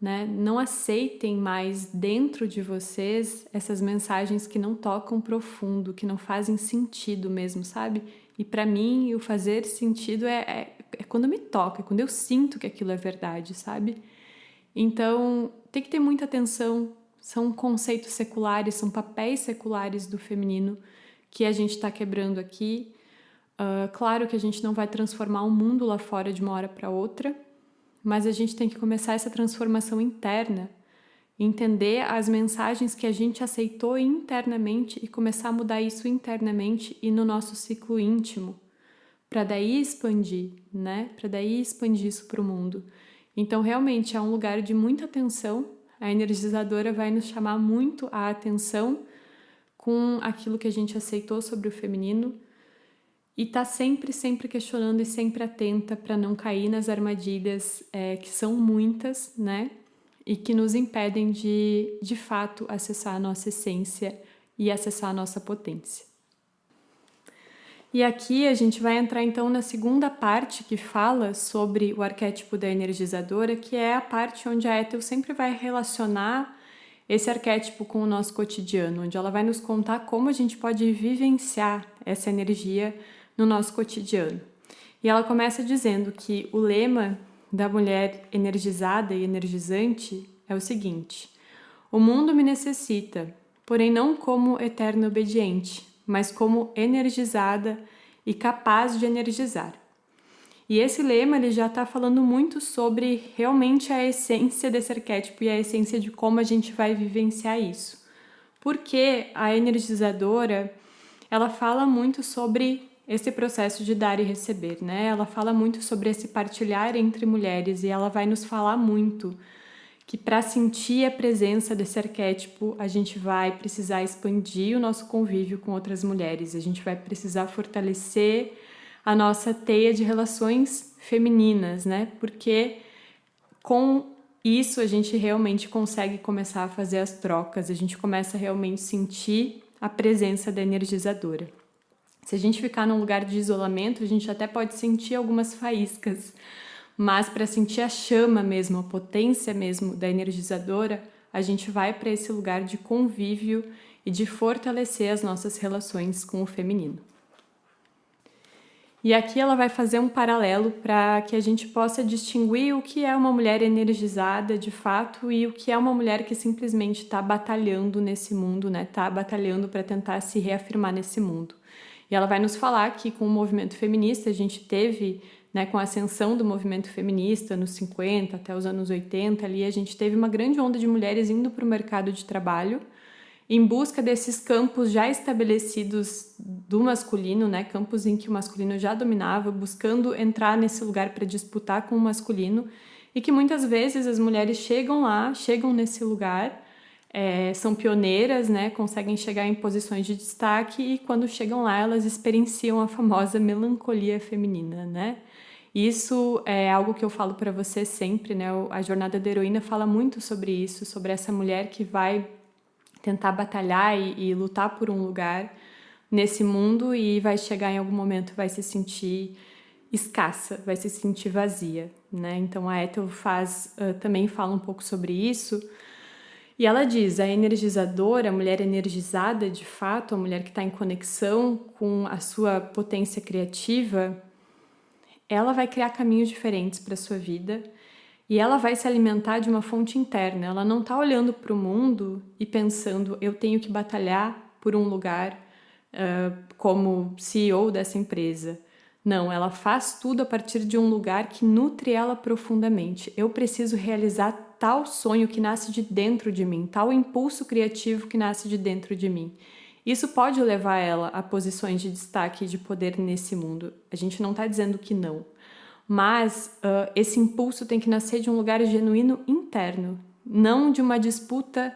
Speaker 1: Né? Não aceitem mais dentro de vocês essas mensagens que não tocam profundo, que não fazem sentido mesmo, sabe? E para mim, o fazer sentido é quando me toca, é quando eu sinto que aquilo é verdade, sabe? Então, tem que ter muita atenção. São conceitos seculares, são papéis seculares do feminino que a gente está quebrando aqui. Claro que a gente não vai transformar o mundo lá fora de uma hora para outra, mas a gente tem que começar essa transformação interna, entender as mensagens que a gente aceitou internamente e começar a mudar isso internamente e no nosso ciclo íntimo, para daí expandir, né? Para daí expandir isso para o mundo. Então, realmente, é um lugar de muita atenção. A energizadora vai nos chamar muito a atenção com aquilo que a gente aceitou sobre o feminino, e tá sempre questionando e sempre atenta para não cair nas armadilhas que são muitas, né? E que nos impedem de fato acessar a nossa essência e acessar a nossa potência. E aqui a gente vai entrar então na segunda parte que fala sobre o arquétipo da energizadora, que é a parte onde a Ethel sempre vai relacionar esse arquétipo com o nosso cotidiano, onde ela vai nos contar como a gente pode vivenciar essa energia no nosso cotidiano. E ela começa dizendo que o lema da mulher energizada e energizante é o seguinte: o mundo me necessita, porém não como eterno obediente, mas como energizada e capaz de energizar. E esse lema ele já está falando muito sobre realmente a essência desse arquétipo e a essência de como a gente vai vivenciar isso. Porque a energizadora, ela fala muito sobre esse processo de dar e receber, né? Ela fala muito sobre esse partilhar entre mulheres e ela vai nos falar muito que para sentir a presença desse arquétipo, a gente vai precisar expandir o nosso convívio com outras mulheres, a gente vai precisar fortalecer a nossa teia de relações femininas, né? Porque com isso a gente realmente consegue começar a fazer as trocas, a gente começa a realmente sentir a presença da energizadora. Se a gente ficar num lugar de isolamento, a gente até pode sentir algumas faíscas, mas para sentir a chama mesmo, a potência mesmo da energizadora, a gente vai para esse lugar de convívio e de fortalecer as nossas relações com o feminino. E aqui ela vai fazer um paralelo para que a gente possa distinguir o que é uma mulher energizada de fato e o que é uma mulher que simplesmente está batalhando nesse mundo, né? Está batalhando para tentar se reafirmar nesse mundo. E ela vai nos falar que com o movimento feminista a gente teve, né, com a ascensão do movimento feminista nos 50 até os anos 80, ali a gente teve uma grande onda de mulheres indo para o mercado de trabalho em busca desses campos já estabelecidos do masculino, né, campos em que o masculino já dominava, buscando entrar nesse lugar para disputar com o masculino, e que muitas vezes as mulheres chegam nesse lugar, são pioneiras, né, conseguem chegar em posições de destaque e quando chegam lá elas experienciam a famosa melancolia feminina, né? Isso é algo que eu falo para você sempre, né? A Jornada da Heroína fala muito sobre isso, sobre essa mulher que vai tentar batalhar e lutar por um lugar nesse mundo e vai chegar em algum momento, vai se sentir escassa, vai se sentir vazia, né? Então a Ethel também fala um pouco sobre isso. E ela diz, a energizadora, a mulher energizada de fato, a mulher que está em conexão com a sua potência criativa, ela vai criar caminhos diferentes para a sua vida e ela vai se alimentar de uma fonte interna. Ela não está olhando para o mundo e pensando, eu tenho que batalhar por um lugar como CEO dessa empresa. Não, ela faz tudo a partir de um lugar que nutre ela profundamente. Eu preciso realizar tal sonho que nasce de dentro de mim, tal impulso criativo que nasce de dentro de mim. Isso pode levar ela a posições de destaque e de poder nesse mundo. A gente não está dizendo que não. Mas esse impulso tem que nascer de um lugar genuíno interno, não de uma disputa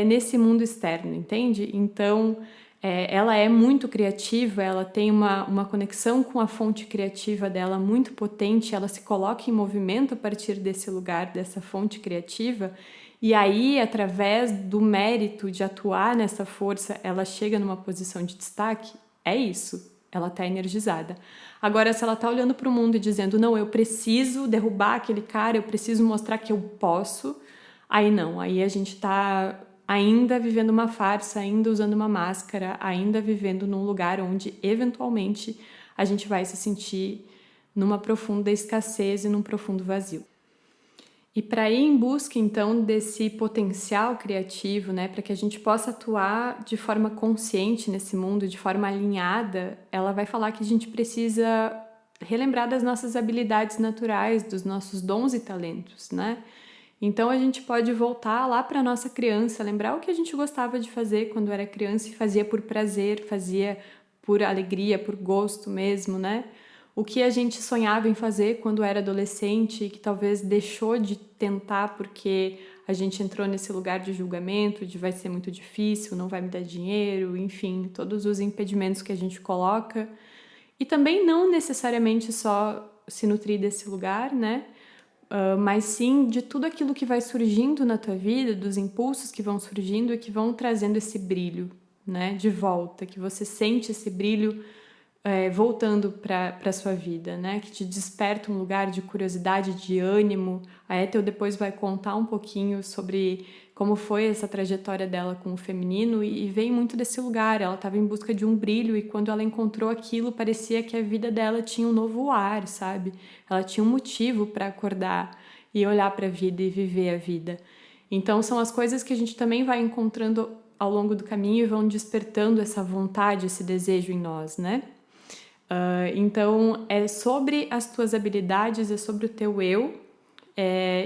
Speaker 1: nesse mundo externo, entende? Então, ela é muito criativa, ela tem uma conexão com a fonte criativa dela muito potente, ela se coloca em movimento a partir desse lugar, dessa fonte criativa, e aí, através do mérito de atuar nessa força, ela chega numa posição de destaque. É isso, ela está energizada. Agora, se ela está olhando para o mundo e dizendo, não, eu preciso derrubar aquele cara, eu preciso mostrar que eu posso, aí não, aí a gente está ainda vivendo uma farsa, ainda usando uma máscara, ainda vivendo num lugar onde, eventualmente, a gente vai se sentir numa profunda escassez e num profundo vazio. E para ir em busca, então, desse potencial criativo, né, para que a gente possa atuar de forma consciente nesse mundo, de forma alinhada, ela vai falar que a gente precisa relembrar das nossas habilidades naturais, dos nossos dons e talentos, né? Então a gente pode voltar lá para nossa criança, lembrar o que a gente gostava de fazer quando era criança e fazia por prazer, fazia por alegria, por gosto mesmo, né? O que a gente sonhava em fazer quando era adolescente e que talvez deixou de tentar porque a gente entrou nesse lugar de julgamento, de vai ser muito difícil, não vai me dar dinheiro, enfim, todos os impedimentos que a gente coloca. E também não necessariamente só se nutrir desse lugar, né? Mas sim de tudo aquilo que vai surgindo na tua vida, dos impulsos que vão surgindo e que vão trazendo esse brilho, né, de volta, que você sente esse brilho voltando para a sua vida, né, que te desperta um lugar de curiosidade, de ânimo. A Ethel depois vai contar um pouquinho sobre como foi essa trajetória dela com o feminino e vem muito desse lugar. Ela estava em busca de um brilho e quando ela encontrou aquilo, parecia que a vida dela tinha um novo ar, sabe? Ela tinha um motivo para acordar e olhar para a vida e viver a vida. Então são as coisas que a gente também vai encontrando ao longo do caminho e vão despertando essa vontade, esse desejo em nós, né? Então é sobre as tuas habilidades, é sobre o teu eu,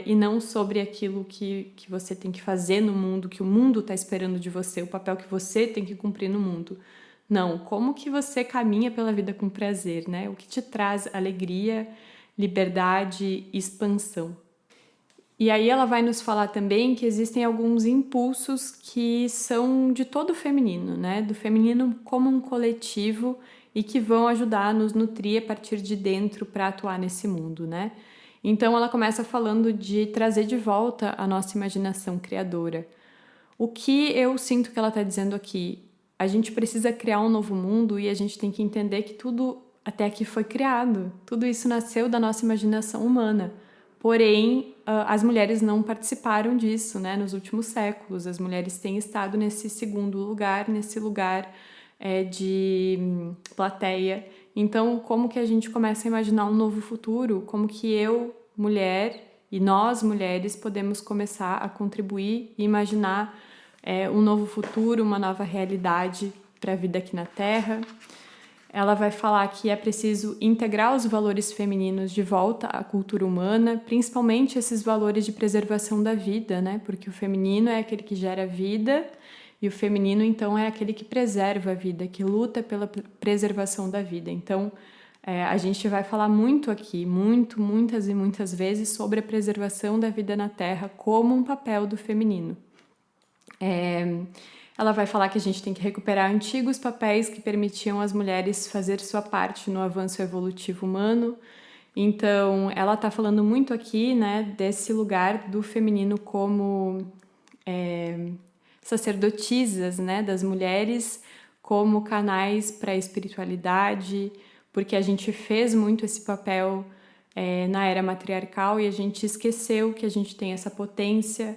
Speaker 1: e não sobre aquilo que você tem que fazer no mundo, que o mundo está esperando de você, o papel que você tem que cumprir no mundo. Não, como que você caminha pela vida com prazer, né? O que te traz alegria, liberdade e expansão. E aí ela vai nos falar também que existem alguns impulsos que são de todo o feminino, né? Do feminino como um coletivo e que vão ajudar a nos nutrir a partir de dentro para atuar nesse mundo, né? Então ela começa falando de trazer de volta a nossa imaginação criadora. O que eu sinto que ela está dizendo aqui? A gente precisa criar um novo mundo e a gente tem que entender que tudo até aqui foi criado. Tudo isso nasceu da nossa imaginação humana. Porém, as mulheres não participaram disso, né? Nos últimos séculos. As mulheres têm estado nesse segundo lugar, nesse lugar de plateia. Então, como que a gente começa a imaginar um novo futuro? Como que eu, mulher, e nós, mulheres, podemos começar a contribuir e imaginar um novo futuro, uma nova realidade para a vida aqui na Terra? Ela vai falar que é preciso integrar os valores femininos de volta à cultura humana, principalmente esses valores de preservação da vida, né? Porque o feminino é aquele que gera vida e o feminino, então, é aquele que preserva a vida, que luta pela preservação da vida. Então, a gente vai falar muito aqui, muitas e muitas vezes, sobre a preservação da vida na Terra como um papel do feminino. Ela vai falar que a gente tem que recuperar antigos papéis que permitiam às mulheres fazer sua parte no avanço evolutivo humano. Então, ela está falando muito aqui, né, desse lugar do feminino como sacerdotisas, né, das mulheres como canais para a espiritualidade, porque a gente fez muito esse papel na era matriarcal e a gente esqueceu que a gente tem essa potência.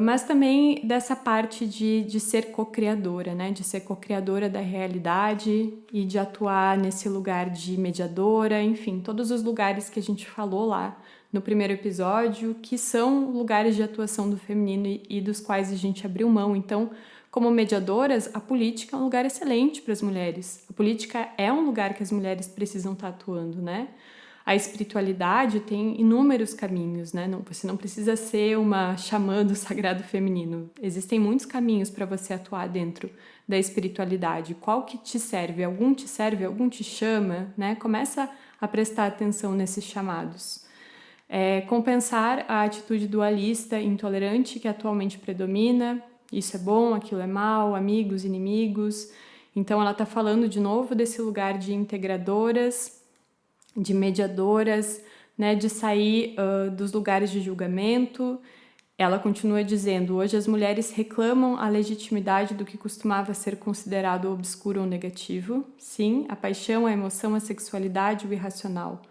Speaker 1: Mas também dessa parte de ser co-criadora, né? De ser co-criadora da realidade e de atuar nesse lugar de mediadora, enfim, todos os lugares que a gente falou lá no primeiro episódio, que são lugares de atuação do feminino e dos quais a gente abriu mão. Então, como mediadoras, a política é um lugar excelente para as mulheres. A política é um lugar que as mulheres precisam estar atuando, né? A espiritualidade tem inúmeros caminhos, né? Você não precisa ser uma xamã do sagrado feminino. Existem muitos caminhos para você atuar dentro da espiritualidade. Qual que te serve? Algum te serve? Algum te chama? Né? Começa a prestar atenção nesses chamados. Compensar a atitude dualista e intolerante que atualmente predomina. isso é bom, aquilo é mal, amigos, inimigos. Então ela está falando de novo desse lugar de integradoras, de mediadoras, né, de sair dos lugares de julgamento. Ela continua dizendo: hoje as mulheres reclamam a legitimidade do que costumava ser considerado obscuro ou negativo. Sim, a paixão, a emoção, a sexualidade, o irracional,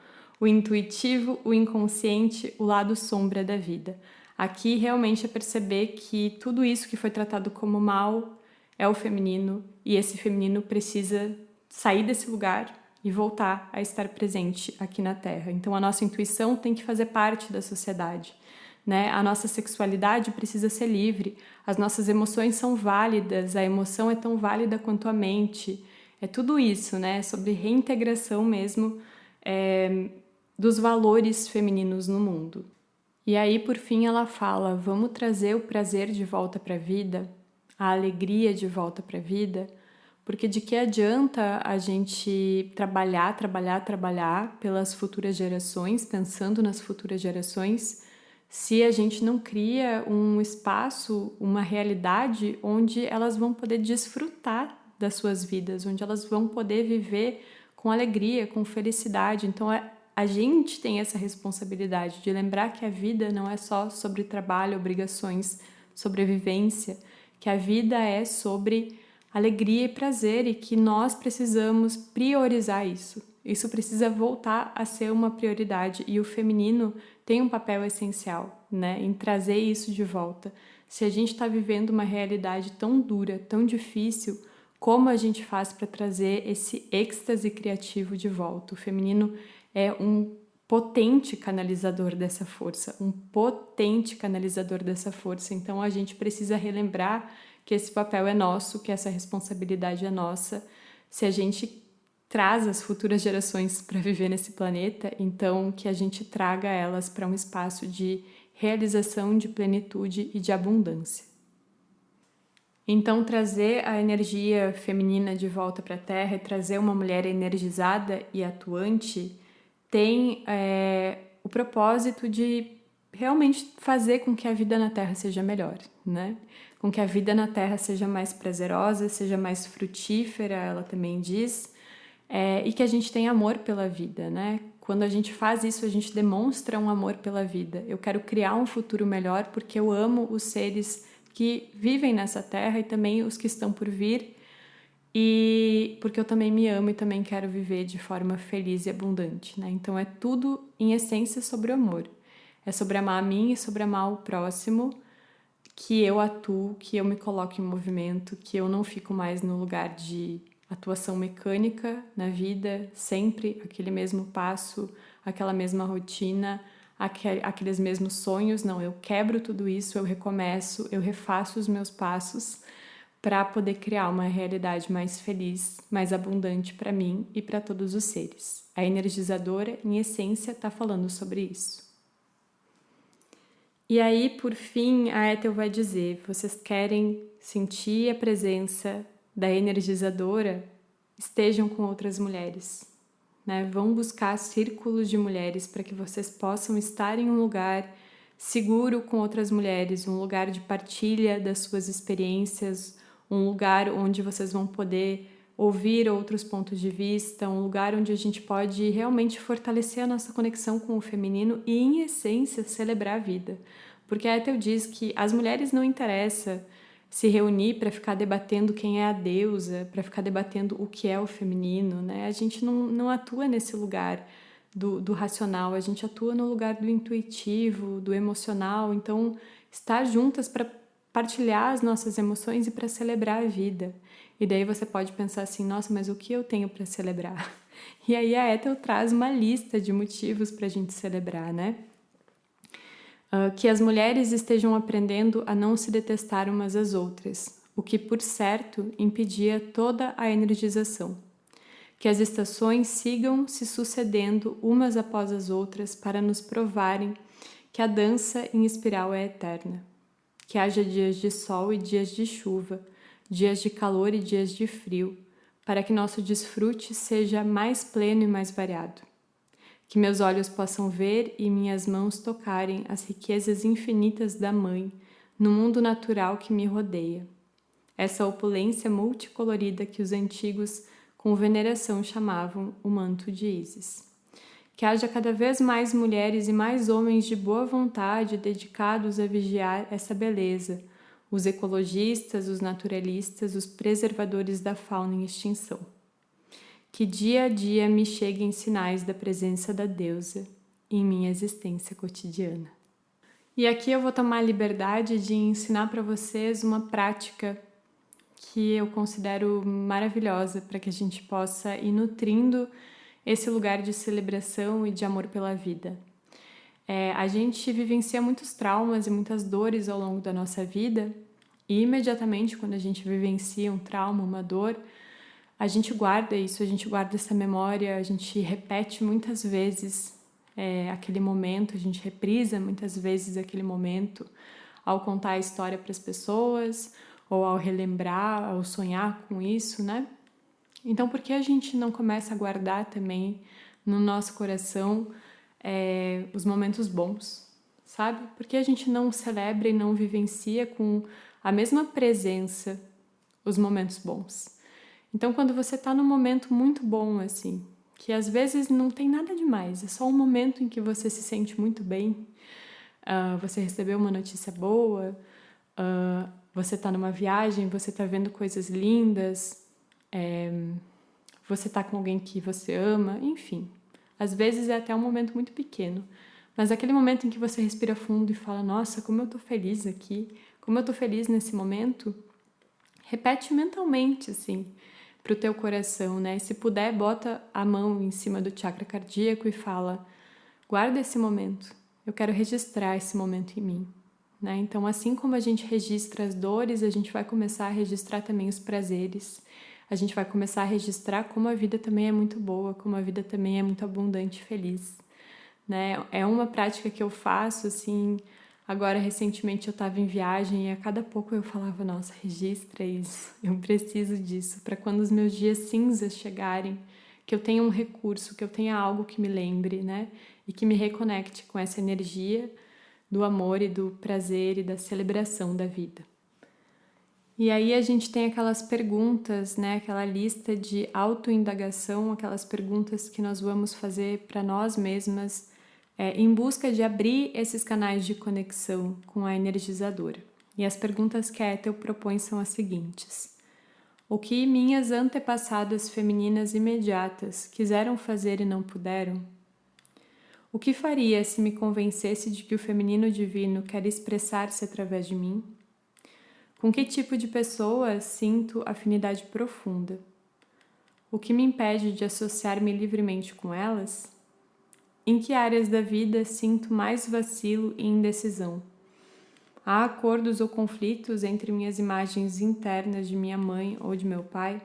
Speaker 1: o intuitivo, o inconsciente, o lado sombra da vida. Aqui realmente é perceber que tudo isso que foi tratado como mal é o feminino, e esse feminino precisa sair desse lugar e voltar a estar presente aqui na Terra. Então a nossa intuição tem que fazer parte da sociedade, né? A nossa sexualidade precisa ser livre, as nossas emoções são válidas, a emoção é tão válida quanto a mente. É tudo isso, né? Sobre reintegração mesmo dos valores femininos no mundo. E aí, por fim, ela fala: vamos trazer o prazer de volta para a vida, a alegria de volta para a vida, porque de que adianta a gente trabalhar pelas futuras gerações, pensando nas futuras gerações, se a gente não cria um espaço, uma realidade onde elas vão poder desfrutar das suas vidas, onde elas vão poder viver com alegria, com felicidade. Então a gente tem essa responsabilidade de lembrar que a vida não é só sobre trabalho, obrigações, sobrevivência, que a vida é sobre alegria e prazer e que nós precisamos priorizar isso. Isso precisa voltar a ser uma prioridade e o feminino tem um papel essencial, né, em trazer isso de volta. Se a gente está vivendo uma realidade tão dura, tão difícil, como a gente faz para trazer esse êxtase criativo de volta? O feminino é um potente canalizador dessa força, um potente canalizador dessa força. Então a gente precisa relembrar que esse papel é nosso, que essa responsabilidade é nossa. Se a gente traz as futuras gerações para viver nesse planeta, então que a gente traga elas para um espaço de realização, de plenitude e de abundância. Então, trazer a energia feminina de volta para a Terra e trazer uma mulher energizada e atuante tem o propósito de realmente fazer com que a vida na Terra seja melhor, né? Com que a vida na Terra seja mais prazerosa, seja mais frutífera, ela também diz, e que a gente tenha amor pela vida, né? Quando a gente faz isso, a gente demonstra um amor pela vida. Eu quero criar um futuro melhor porque eu amo os seres que vivem nessa Terra e também os que estão por vir, e porque eu também me amo e também quero viver de forma feliz e abundante, né? Então é tudo em essência sobre o amor. É sobre amar a mim e sobre amar o próximo, que eu atuo, que eu me coloco em movimento, que eu não fico mais no lugar de atuação mecânica na vida, sempre aquele mesmo passo, aquela mesma rotina, aqueles mesmos sonhos. Não, eu quebro tudo isso, eu recomeço, eu refaço os meus passos para poder criar uma realidade mais feliz, mais abundante para mim e para todos os seres. A energizadora, em essência, está falando sobre isso. E aí, por fim, a Ethel vai dizer: vocês querem sentir a presença da energizadora? Estejam com outras mulheres, né? Vão buscar círculos de mulheres para que vocês possam estar em um lugar seguro com outras mulheres, um lugar de partilha das suas experiências, um lugar onde vocês vão poder ouvir outros pontos de vista, um lugar onde a gente pode realmente fortalecer a nossa conexão com o feminino e, em essência, celebrar a vida. Porque a Ethel diz que as mulheres não interessa se reunir para ficar debatendo quem é a deusa, para ficar debatendo o que é o feminino, né? A gente não atua nesse lugar do racional, a gente atua no lugar do intuitivo, do emocional. Então, estar juntas para partilhar as nossas emoções e para celebrar a vida. E daí você pode pensar assim: nossa, mas o que eu tenho para celebrar? E aí a Ethel traz uma lista de motivos para a gente celebrar, né? Que as mulheres estejam aprendendo a não se detestar umas às outras, o que, por certo, impedia toda a energização. Que as estações sigam se sucedendo umas após as outras para nos provarem que a dança em espiral é eterna. Que haja dias de sol e dias de chuva, dias de calor e dias de frio, para que nosso desfrute seja mais pleno e mais variado. Que meus olhos possam ver e minhas mãos tocarem as riquezas infinitas da Mãe, no mundo natural que me rodeia. Essa opulência multicolorida que os antigos com veneração chamavam o manto de Ísis. Que haja cada vez mais mulheres e mais homens de boa vontade dedicados a vigiar essa beleza, os ecologistas, os naturalistas, os preservadores da fauna em extinção. Que dia a dia me cheguem sinais da presença da deusa em minha existência cotidiana. E aqui eu vou tomar a liberdade de ensinar para vocês uma prática que eu considero maravilhosa para que a gente possa ir nutrindo esse lugar de celebração e de amor pela vida. A gente vivencia muitos traumas e muitas dores ao longo da nossa vida e imediatamente quando a gente vivencia um trauma, uma dor, a gente guarda isso, a gente guarda essa memória, a gente repete muitas vezes aquele momento, a gente reprisa muitas vezes aquele momento ao contar a história para as pessoas ou ao relembrar, ao sonhar com isso, né? Então, por que a gente não começa a guardar também no nosso coração os momentos bons, sabe? Por que a gente não celebra e não vivencia com a mesma presença os momentos bons? Então, quando você tá num momento muito bom, assim, que às vezes não tem nada demais, é só um momento em que você se sente muito bem, você recebeu uma notícia boa, você tá numa viagem, você tá vendo coisas lindas, você tá com alguém que você ama, enfim. Às vezes é até um momento muito pequeno, mas aquele momento em que você respira fundo e fala, nossa, como eu tô feliz aqui, como eu tô feliz nesse momento, repete mentalmente, assim, pro teu coração, né? Se puder, bota a mão em cima do chakra cardíaco e fala, guarda esse momento, eu quero registrar esse momento em mim. Né? Então, assim como a gente registra as dores, a gente vai começar a registrar também os prazeres. A gente vai começar a registrar como a vida também é muito boa, como a vida também é muito abundante e feliz. Né? É uma prática que eu faço, assim, agora recentemente eu estava em viagem e a cada pouco eu falava, nossa, registra isso, eu preciso disso, para quando os meus dias cinzas chegarem, que eu tenha um recurso, que eu tenha algo que me lembre, né? E que me reconecte com essa energia do amor e do prazer e da celebração da vida. E aí a gente tem aquelas perguntas, né, aquela lista de autoindagação, aquelas perguntas que nós vamos fazer para nós mesmas em busca de abrir esses canais de conexão com a energizadora. E as perguntas que a Ethel propõe são as seguintes. O que minhas antepassadas femininas imediatas quiseram fazer e não puderam? O que faria se me convencesse de que o feminino divino quer expressar-se através de mim? Com que tipo de pessoa sinto afinidade profunda? O que me impede de associar-me livremente com elas? Em que áreas da vida sinto mais vacilo e indecisão? Há acordos ou conflitos entre minhas imagens internas de minha mãe ou de meu pai?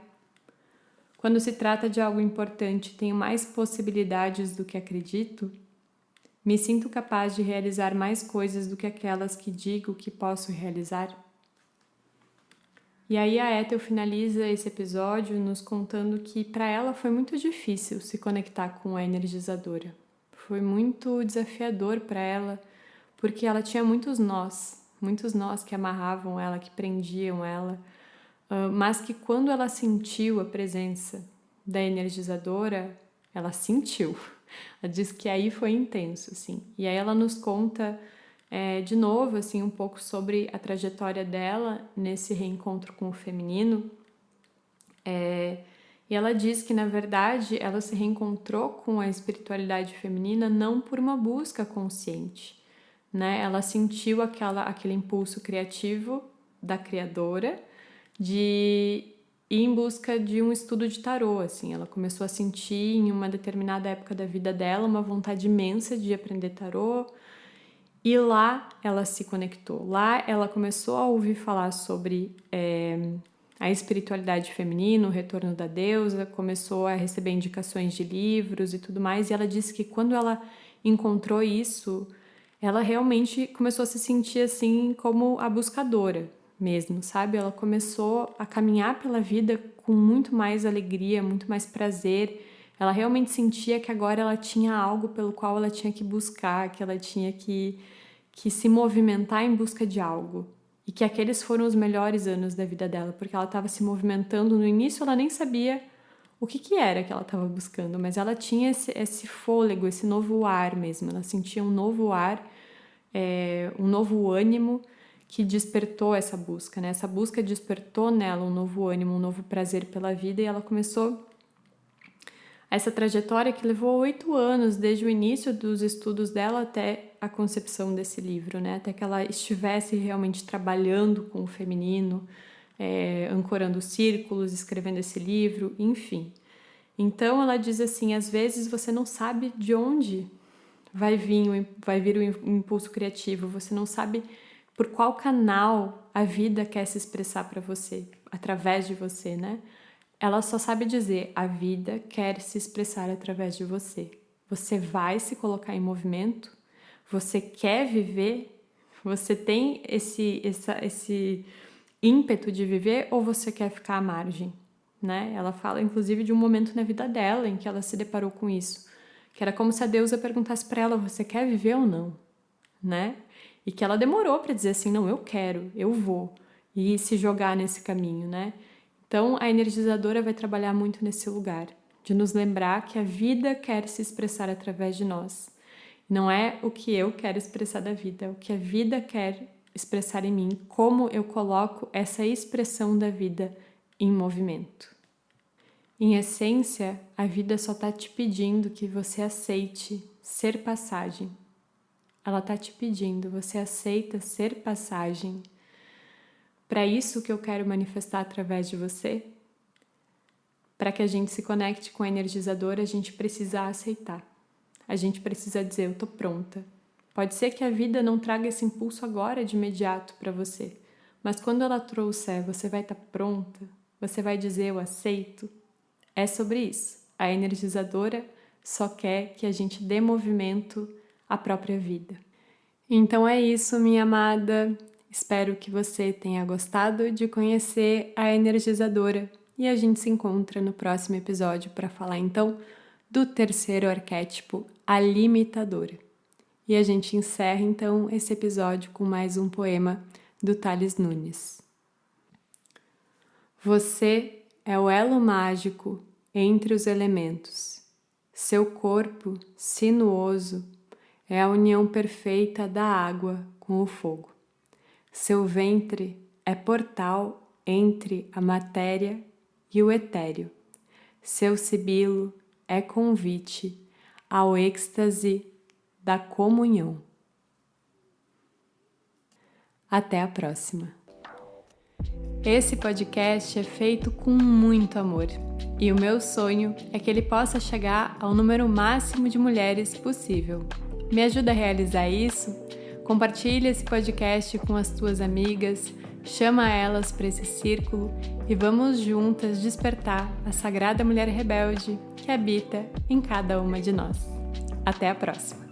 Speaker 1: Quando se trata de algo importante, tenho mais possibilidades do que acredito? Me sinto capaz de realizar mais coisas do que aquelas que digo que posso realizar? E aí a Ethel finaliza esse episódio nos contando que para ela foi muito difícil se conectar com a energizadora. Foi muito desafiador para ela, porque ela tinha muitos nós que amarravam ela, que prendiam ela, mas que quando ela sentiu a presença da energizadora, ela sentiu. Ela diz que aí foi intenso, assim. E aí ela nos conta de novo, assim, um pouco sobre a trajetória dela nesse reencontro com o feminino. E ela diz que, na verdade, ela se reencontrou com a espiritualidade feminina não por uma busca consciente, né? Ela sentiu aquele impulso criativo da criadora de ir em busca de um estudo de tarô, assim. Ela começou a sentir em uma determinada época da vida dela uma vontade imensa de aprender tarô e lá ela se conectou. Lá ela começou a ouvir falar sobre a espiritualidade feminina, o retorno da deusa, começou a receber indicações de livros e tudo mais, e ela disse que quando ela encontrou isso, ela realmente começou a se sentir assim como a buscadora mesmo, sabe? Ela começou a caminhar pela vida com muito mais alegria, muito mais prazer. Ela realmente sentia que agora ela tinha algo pelo qual ela tinha que buscar, que ela tinha que se movimentar em busca de algo, e que aqueles foram os melhores anos da vida dela, porque ela estava se movimentando. No início ela nem sabia o que era que ela estava buscando, mas ela tinha esse fôlego, esse novo ar mesmo, ela sentia um novo ar, um novo ânimo que despertou essa busca, né? Essa busca despertou nela um novo ânimo, um novo prazer pela vida, e ela começou essa trajetória que levou 8 anos, desde o início dos estudos dela até a concepção desse livro, né? Até que ela estivesse realmente trabalhando com o feminino, ancorando círculos, escrevendo esse livro, enfim. Então ela diz assim, às vezes você não sabe de onde vai vir o impulso criativo, você não sabe por qual canal a vida quer se expressar para você, através de você, né? Ela só sabe dizer, a vida quer se expressar através de você. Você vai se colocar em movimento? Você quer viver? Você tem esse ímpeto de viver ou você quer ficar à margem? Né? Ela fala, inclusive, de um momento na vida dela em que ela se deparou com isso. Que era como se a deusa perguntasse para ela, você quer viver ou não? Né? E que ela demorou para dizer assim, não, eu quero, eu vou. E se jogar nesse caminho, né? Então, a energizadora vai trabalhar muito nesse lugar, de nos lembrar que a vida quer se expressar através de nós. Não é o que eu quero expressar da vida, é o que a vida quer expressar em mim, como eu coloco essa expressão da vida em movimento. Em essência, a vida só está te pedindo que você aceite ser passagem. Ela está te pedindo, você aceita ser passagem. Para isso que eu quero manifestar através de você, para que a gente se conecte com a energizadora, a gente precisa aceitar. A gente precisa dizer, eu tô pronta. Pode ser que a vida não traga esse impulso agora de imediato para você, mas quando ela trouxer, você vai estar pronta, você vai dizer, eu aceito. É sobre isso. A energizadora só quer que a gente dê movimento à própria vida. Então é isso, minha amada. Espero que você tenha gostado de conhecer a energizadora e a gente se encontra no próximo episódio para falar então do terceiro arquétipo, a limitadora. E a gente encerra então esse episódio com mais um poema do Tales Nunes. Você é o elo mágico entre os elementos. Seu corpo, sinuoso, é a união perfeita da água com o fogo. Seu ventre é portal entre a matéria e o etéreo. Seu sibilo é convite ao êxtase da comunhão. Até a próxima. Esse podcast é feito com muito amor e o meu sonho é que ele possa chegar ao número máximo de mulheres possível. Me ajuda a realizar isso? Compartilha esse podcast com as tuas amigas, chama elas para esse círculo e vamos juntas despertar a sagrada mulher rebelde que habita em cada uma de nós. Até a próxima!